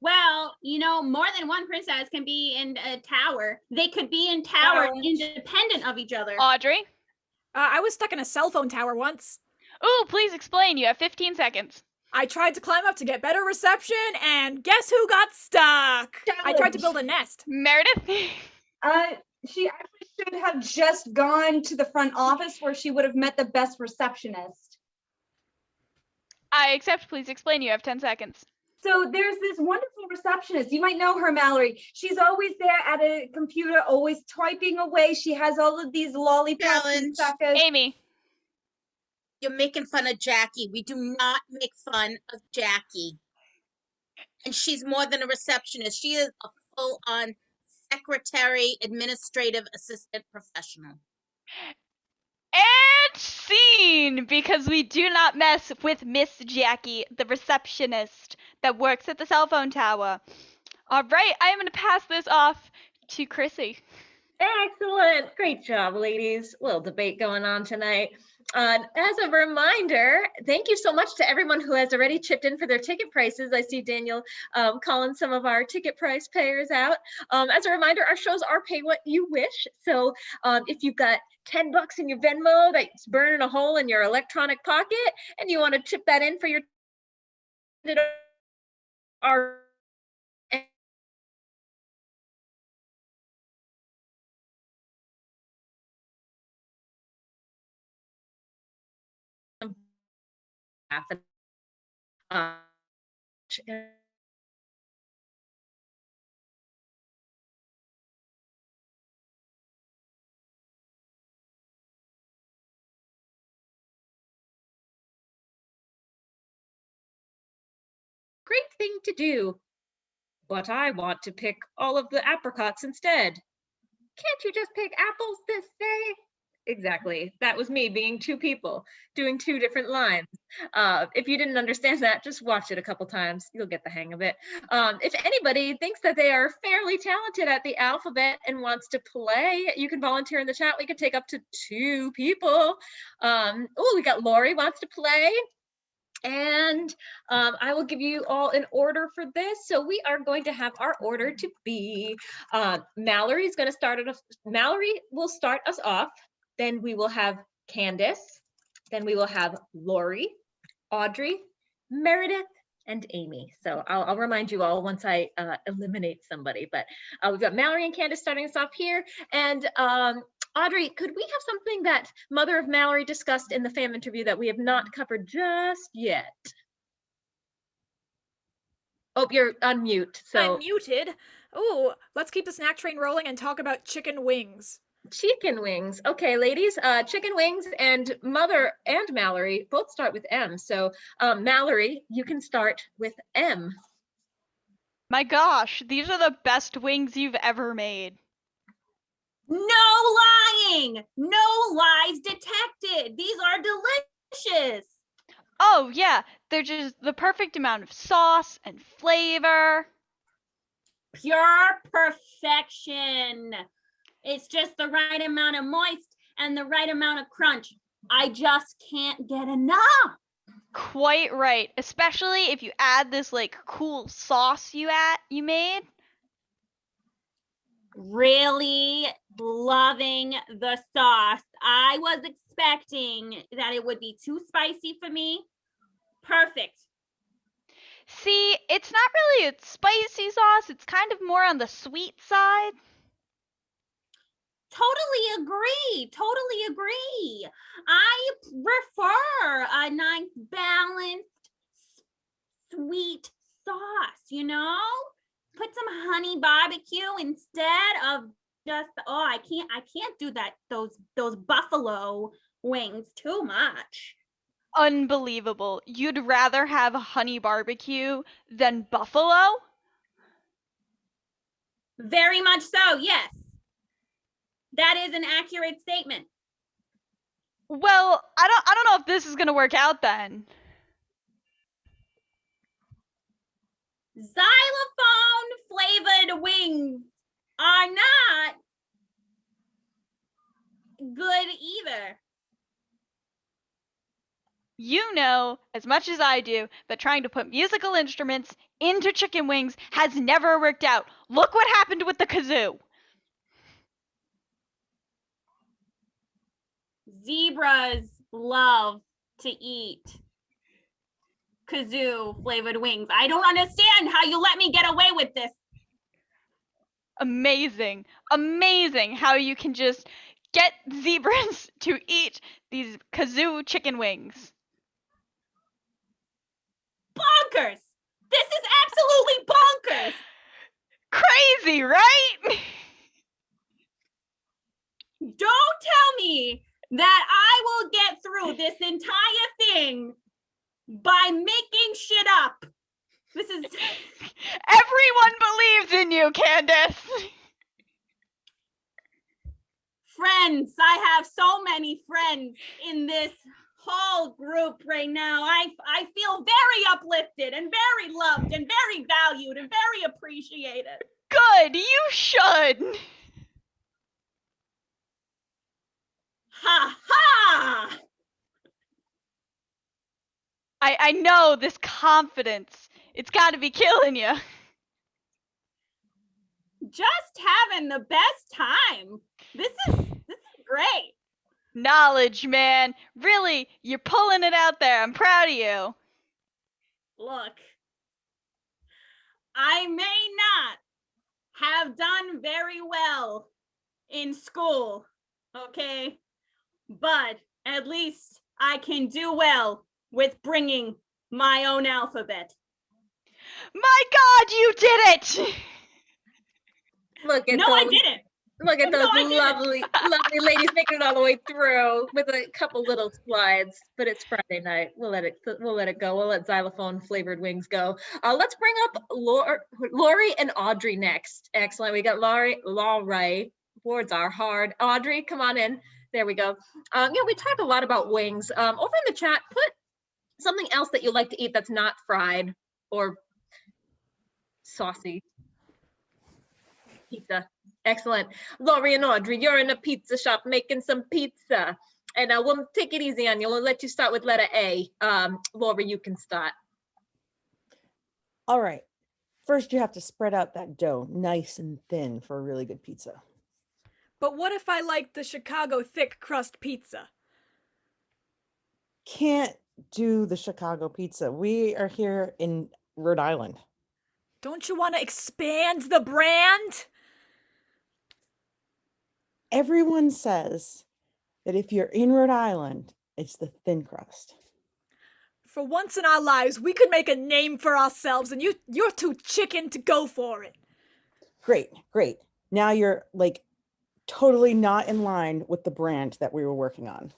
Well, you know, more than one princess can be in a tower. They could be in towers independent of each other. Audrey. I was stuck in a cell phone tower once. Ooh, please explain. You have 15 seconds. I tried to climb up to get better reception, and guess who got stuck? I tried to build a nest. Meredith. She actually should have just gone to the front office where she would have met the best receptionist. I accept. Please explain. You have 10 seconds. So there's this wonderful receptionist. You might know her, Mallory. She's always there at a computer, always typing away. She has all of these lollipops and Challenge. suckers. Amy. You're making fun of Jackie. We do not make fun of Jackie. And she's more than a receptionist. She is a full-on secretary, administrative assistant professional. And scene, because we do not mess with Miss Jackie, the receptionist that works at the cell phone tower. All right, I am going to pass this off to Chrissy. Excellent. Great job, ladies. Little debate going on tonight. As a reminder, thank you so much to everyone who has already chipped in for their ticket prices. I see Daniel calling some of our ticket price payers out. As a reminder, our shows are pay what you wish. So if you've got $10 in your Venmo that's burning a hole in your electronic pocket and you want to chip that in for your our great thing to do, but I want to pick all of the apricots instead. Can't you just pick apples this day? Exactly. That was me being two people doing two different lines. If you didn't understand that, just watch it a couple times. You'll get the hang of it. If anybody thinks that they are fairly talented at the alphabet and wants to play, you can volunteer in the chat. We could take up to 2 people. Oh, we got Lori wants to play. And I will give you all an order for this. So we are going to have our order to be Mallory will start us off. Then we will have Candace. Then we will have Lori, Audrey, Meredith, and Amy. So I'll remind you all once I eliminate somebody. But we've got Mallory and Candace starting us off here. And Audrey, could we have something that Mother of Mallory discussed in the fam interview that we have not covered just yet? Oh, you're unmute. So Unmuted. Oh, let's keep the snack train rolling and talk about chicken wings. chicken wings. Okay, ladies, chicken wings, and Mother and Mallory both start with M. So Mallory, you can start with M. My gosh, these are the best wings you've ever made. No lying. No lies lies detected. These are delicious. Oh, yeah. They're just the perfect amount of sauce and flavor. Pure perfection. It's just the right amount of moist and the right amount of crunch. I just can't get enough. Quite right. Especially if you add this like cool sauce you made. Really loving the sauce. I was expecting that it would be too spicy for me. Perfect. See, it's not really a spicy sauce. It's kind of more on the sweet side. Totally agree. Totally agree. I prefer a nice balanced sweet sauce, you know? Put some honey barbecue instead of just I can't do that those buffalo wings too much. Unbelievable. You'd rather have honey barbecue than buffalo? Very much so, yes. That is an accurate statement. Well, I don't know if this is going to work out then. Xylophone flavored wings are not good either. You know, as much as I do, that trying to put musical instruments into chicken wings has never worked out. Look what happened with the kazoo. Zebras love to eat kazoo flavored wings. I don't understand how you let me get away with this. Amazing. Amazing how you can just get zebras to eat these kazoo chicken wings. Bonkers! This is absolutely bonkers! Crazy, right? Don't tell me that I will get through this entire thing by making shit up. This is... Everyone believes in you, Candace. Friends, I have so many friends in this whole group right now. I feel very uplifted and very loved and very valued and very appreciated. Good, you should. Ha ha! I know this confidence. It's got to be killing you. Just having the best time. This is great. Knowledge, man. Really, you're pulling it out there. I'm proud of you. Look, I may not have done very well in school, okay? But at least I can do well with bringing my own alphabet. My God, you did it! Look at No, I those, didn't. look at No, those I didn't. lovely ladies making it all the way through with a couple little slides. But it's Friday night. We'll let it go. We'll let xylophone flavored wings go. Let's bring up Lori and Audrey next. Excellent. We got Laurie. Words are hard. Audrey, come on in. There we go. We talked a lot about wings. Over in the chat, put something else that you like to eat that's not fried or saucy. Pizza. Excellent. Laurie and Audrey, you're in a pizza shop making some pizza. And we'll take it easy on you. We'll let you start with letter A. Laurie, you can start. All right. First, you have to spread out that dough nice and thin for a really good pizza. But what if I like the Chicago thick crust pizza? Can't do the Chicago pizza. We are here in Rhode Island. Don't you want to expand the brand? Everyone says that if you're in Rhode Island, it's the thin crust. For once in our lives, we could make a name for ourselves, and you're too chicken to go for it. Great. Now you're like totally not in line with the brand that we were working on.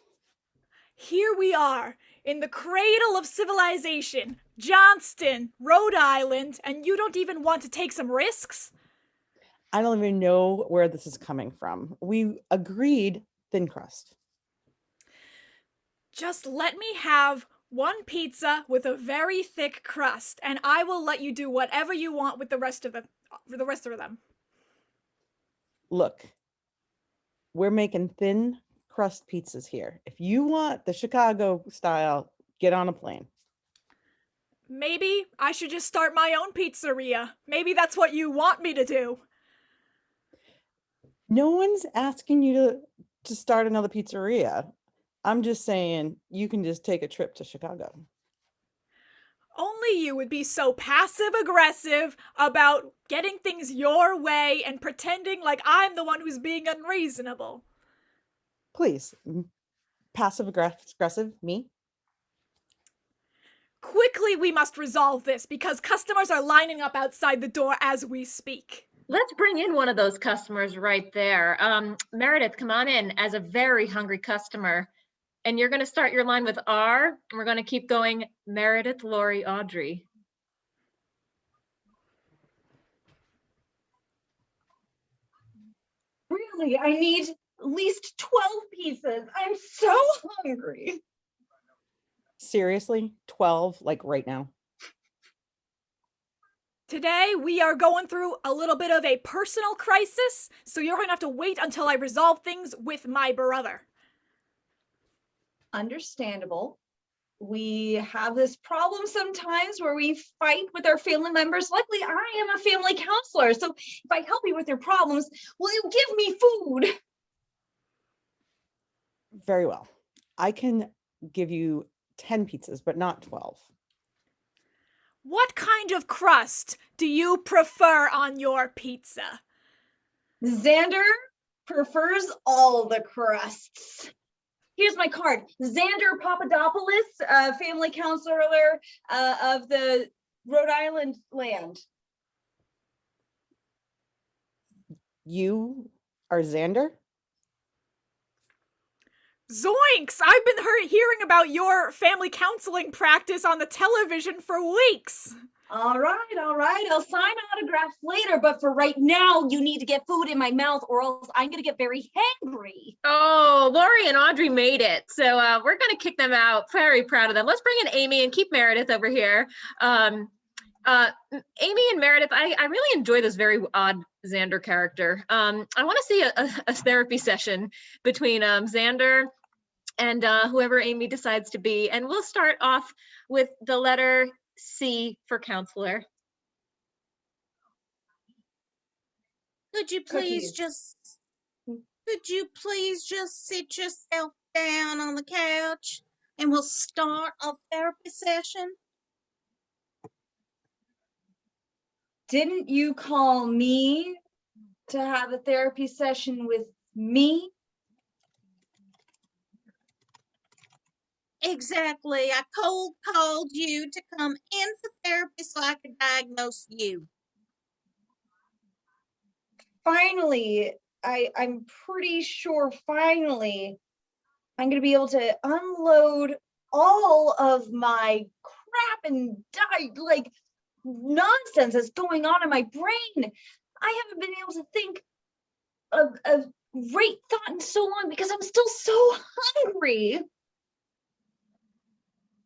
Here we are, in the cradle of civilization, Johnston, Rhode Island, and you don't even want to take some risks? I don't even know where this is coming from. We agreed thin crust. Just let me have one pizza with a very thick crust, and I will let you do whatever you want with the rest of them. Look, we're making thin crust pizzas here. If you want the Chicago style, get on a plane. Maybe I should just start my own pizzeria. Maybe that's what you want me to do. No one's asking you to start another pizzeria. I'm just saying you can just take a trip to Chicago. Only you would be so passive aggressive about getting things your way and pretending like I'm the one who's being unreasonable. Please, passive aggressive, me? Quickly, we must resolve this because customers are lining up outside the door as we speak. Let's bring in one of those customers right there. Meredith, come on in as a very hungry customer. And you're going to start your line with R. And we're going to keep going Meredith, Lori, Audrey. Really, I need at least 12 pieces. I'm so hungry. Seriously? 12, like right now? Today, we are going through a little bit of a personal crisis, so you're going to have to wait until I resolve things with my brother. Understandable. We have this problem sometimes where we fight with our family members. Luckily, I am a family counselor, so if I help you with your problems, will you give me food? Very well. I can give you 10 pizzas, but not 12. What kind of crust do you prefer on your pizza? Xander prefers all the crusts. Here's my card. Xander Papadopoulos, family counselor of the Rhode Island land. You are Xander? Zoinks! I've been hearing about your family counseling practice on the television for weeks. All right. I'll sign autographs later, but for right now, you need to get food in my mouth or else I'm going to get very hangry. Oh, Lori and Audrey made it. So we're going to kick them out. Very proud of them. Let's bring in Amy and keep Meredith over here. Amy and Meredith, I really enjoy this very odd Xander character. I want to see a therapy session between Xander and whoever Amy decides to be. And we'll start off with the letter C for counselor. Could you please just sit yourself down on the couch and we'll start a therapy session? Didn't you call me to have a therapy session with me? Exactly. I cold called you to come in for therapy so I could diagnose you. Finally, I'm pretty sure finally I'm going to be able to unload all of my crap and like nonsense that's going on in my brain. I haven't been able to think of a great thought in so long because I'm still so hungry.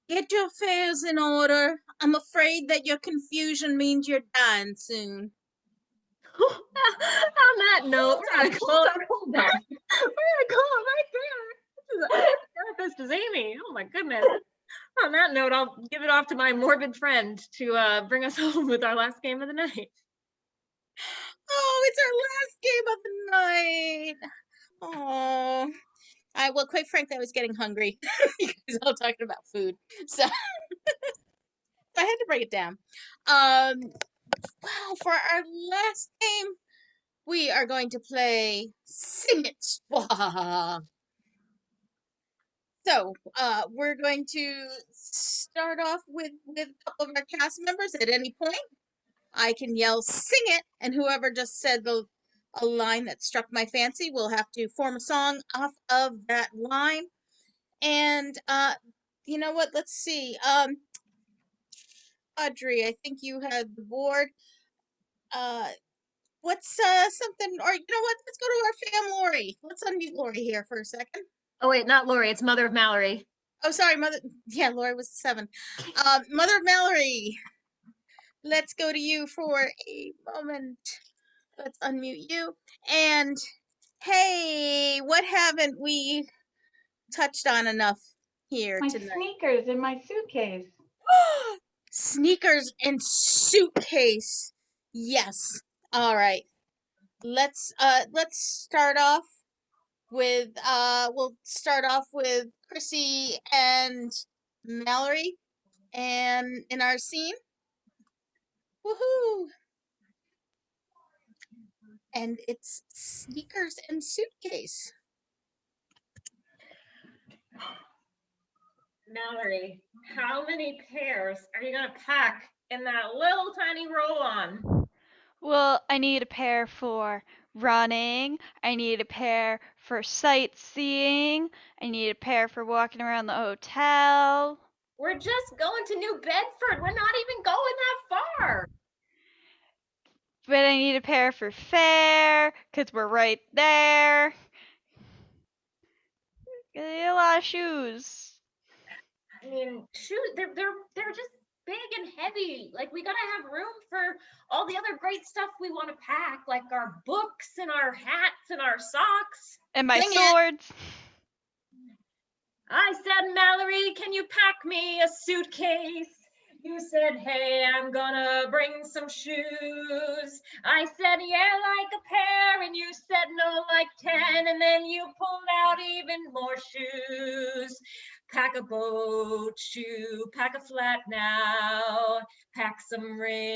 Get your affairs in order. I'm afraid that your confusion means you're dying soon. On that note, we're gonna call it right there. Therapist is Amy. Oh my goodness. On that note, I'll give it off to my morbid friend to bring us home with our last game of the night. Oh, it's our last game of the night. Oh. Well, quite frankly, I was getting hungry. You guys all talking about food. So I had to break it down. Well, for our last game, we are going to play Sing It. So, we're going to start off with a couple of our cast members. At any point, I can yell "Sing It," and whoever just said a line that struck my fancy will have to form a song off of that line. And you know what? Let's see. Audrey, I think you had the board. What's something? Or you know what? Let's go to our fam, Lori. Let's unmute Lori here for a second. Oh wait, not Lori. It's Mother of Mallory. Oh, sorry, Mother. Yeah, Lori was 7. Mother Mallory, let's go to you for a moment. Let's unmute you. And hey, what haven't we touched on enough here My tonight? sneakers in my suitcase. Sneakers and suitcase. Yes. All right. Let's start off with we'll start off with Chrissy and Mallory and in our scene. Woohoo! And it's sneakers and suitcase. Mallory, how many pairs are you gonna pack in that little tiny roll-on? Well, I need a pair for running. I need a pair for sightseeing. I need a pair for walking around the hotel. We're just going to New Bedford. We're not even going that far. But I need a pair for fair, because we're right there. I need a lot of shoes. I mean, shoot, they're just big and heavy. Like, we gotta have room for all the other great stuff we want to pack, like our books and our hats and our socks. And my Dang it. swords. I said, Mallory, can you pack me a suitcase? You said, hey, I'm gonna bring some shoes. I said, yeah, like a pair, and you said no, like 10, and then you pulled out even more shoes. Pack a boat shoe, pack a flat now, pack some rain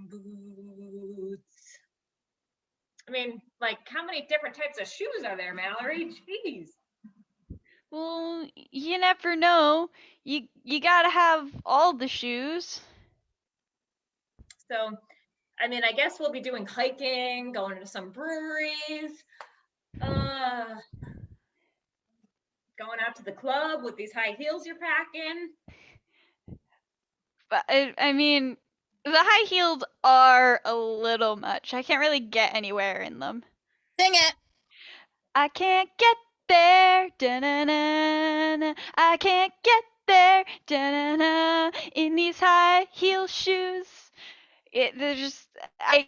boots. I mean, like, how many different types of shoes are there, Mallory? Jeez. Well, you never know. You gotta have all the shoes. So, I mean, I guess we'll be doing hiking, going to some breweries, going out to the club with these high heels you're packing. But I mean, the high heels are a little much. I can't really get anywhere in them. Sing it. I can't get there, da-na-na-na. I can't get there, da-na-na. In these high heel shoes. They're just, I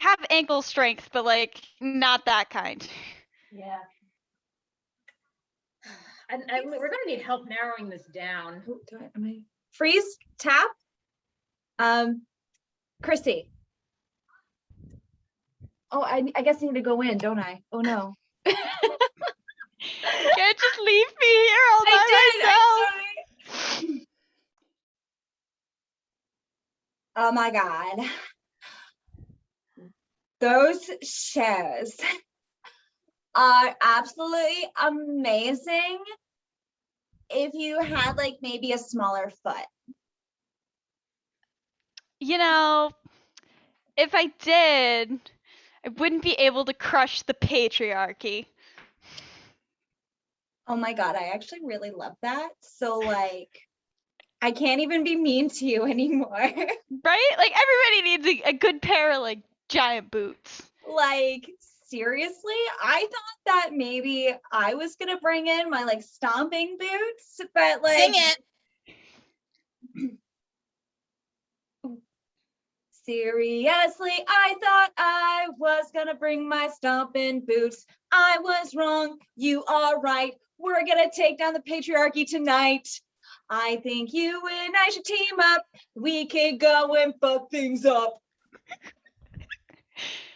have ankle strength, but like not that kind. Yeah. And we're gonna need help narrowing this down. Oh, am I freeze tap? Chrissy. Oh, I guess I need to go in, don't I? Oh no. You can't just leave me here all by myself. Oh my God. Those shows are absolutely amazing if you had like maybe a smaller foot. You know, if I did, I wouldn't be able to crush the patriarchy. Oh my God, I actually really love that. So like, I can't even be mean to you anymore. Right? Like everybody needs a good pair of like giant boots. Like, seriously, I thought that maybe I was gonna bring in my like stomping boots, but like, Sing it. seriously, I thought I was gonna bring my stomping boots. I was wrong. You are right. We're gonna take down the patriarchy tonight. I think you and I should team up. We could go and fuck things up.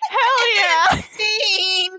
Hell yeah! Scene.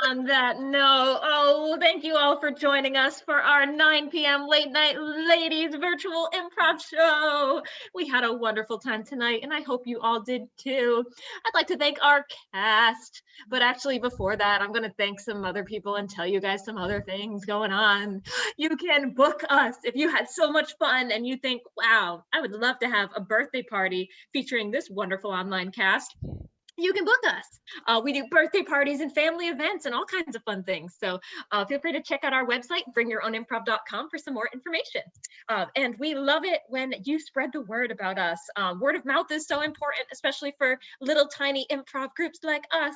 On that note, oh, thank you all for joining us for our 9 p.m. late night ladies virtual improv show. We had a wonderful time tonight, and I hope you all did too. I'd like to thank our cast, but actually before that, I'm going to thank some other people and tell you guys some other things going on. You can book us if you had so much fun and you think, wow, I would love to have a birthday party featuring this wonderful online cast. you can book us. We do birthday parties and family events and all kinds of fun things. So feel free to check out our website, bringyourownimprov.com, for some more information. And we love it when you spread the word about us. Word of mouth is so important, especially for little tiny improv groups like us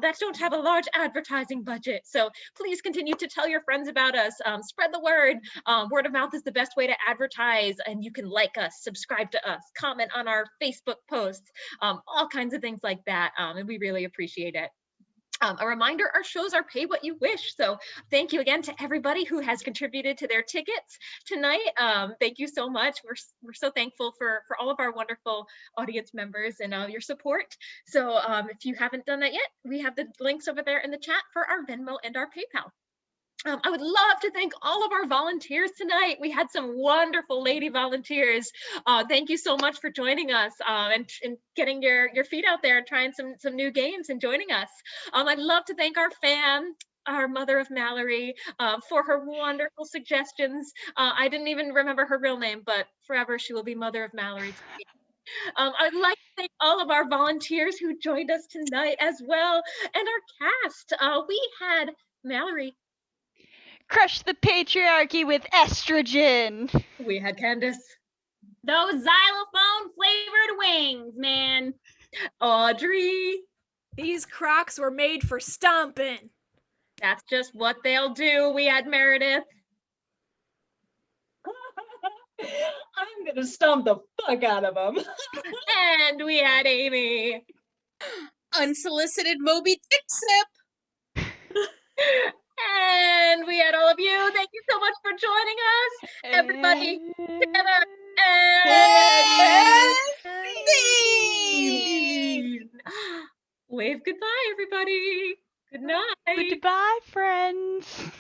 that don't have a large advertising budget. So please continue to tell your friends about us. Spread the word. Word of mouth is the best way to advertise, and you can like us, subscribe to us, comment on our Facebook posts, all kinds of things like that, and we really appreciate it. A reminder, our shows are pay what you wish. So thank you again to everybody who has contributed to their tickets tonight. Thank you so much. We're so thankful for all of our wonderful audience members and your support. So if you haven't done that yet, we have the links over there in the chat for our Venmo and our PayPal. I would love to thank all of our volunteers tonight. We had some wonderful lady volunteers. Thank you so much for joining us and getting your feet out there and trying some new games and joining us. I'd love to thank our fan, our mother of Mallory, for her wonderful suggestions. I didn't even remember her real name, but forever she will be Mother of Mallory to me. I'd like to thank all of our volunteers who joined us tonight as well, and our cast. We had Mallory. Crush the patriarchy with estrogen. We had Candace. Those xylophone flavored wings, man. Audrey. These Crocs were made for stomping. That's just what they'll do. We had Meredith. I'm gonna stomp the fuck out of them. And we had Amy. Unsolicited Moby Dick sip. And we had all of you. Thank you so much for joining us. Everybody together. And wave goodbye, everybody. Good night. Goodbye, friends.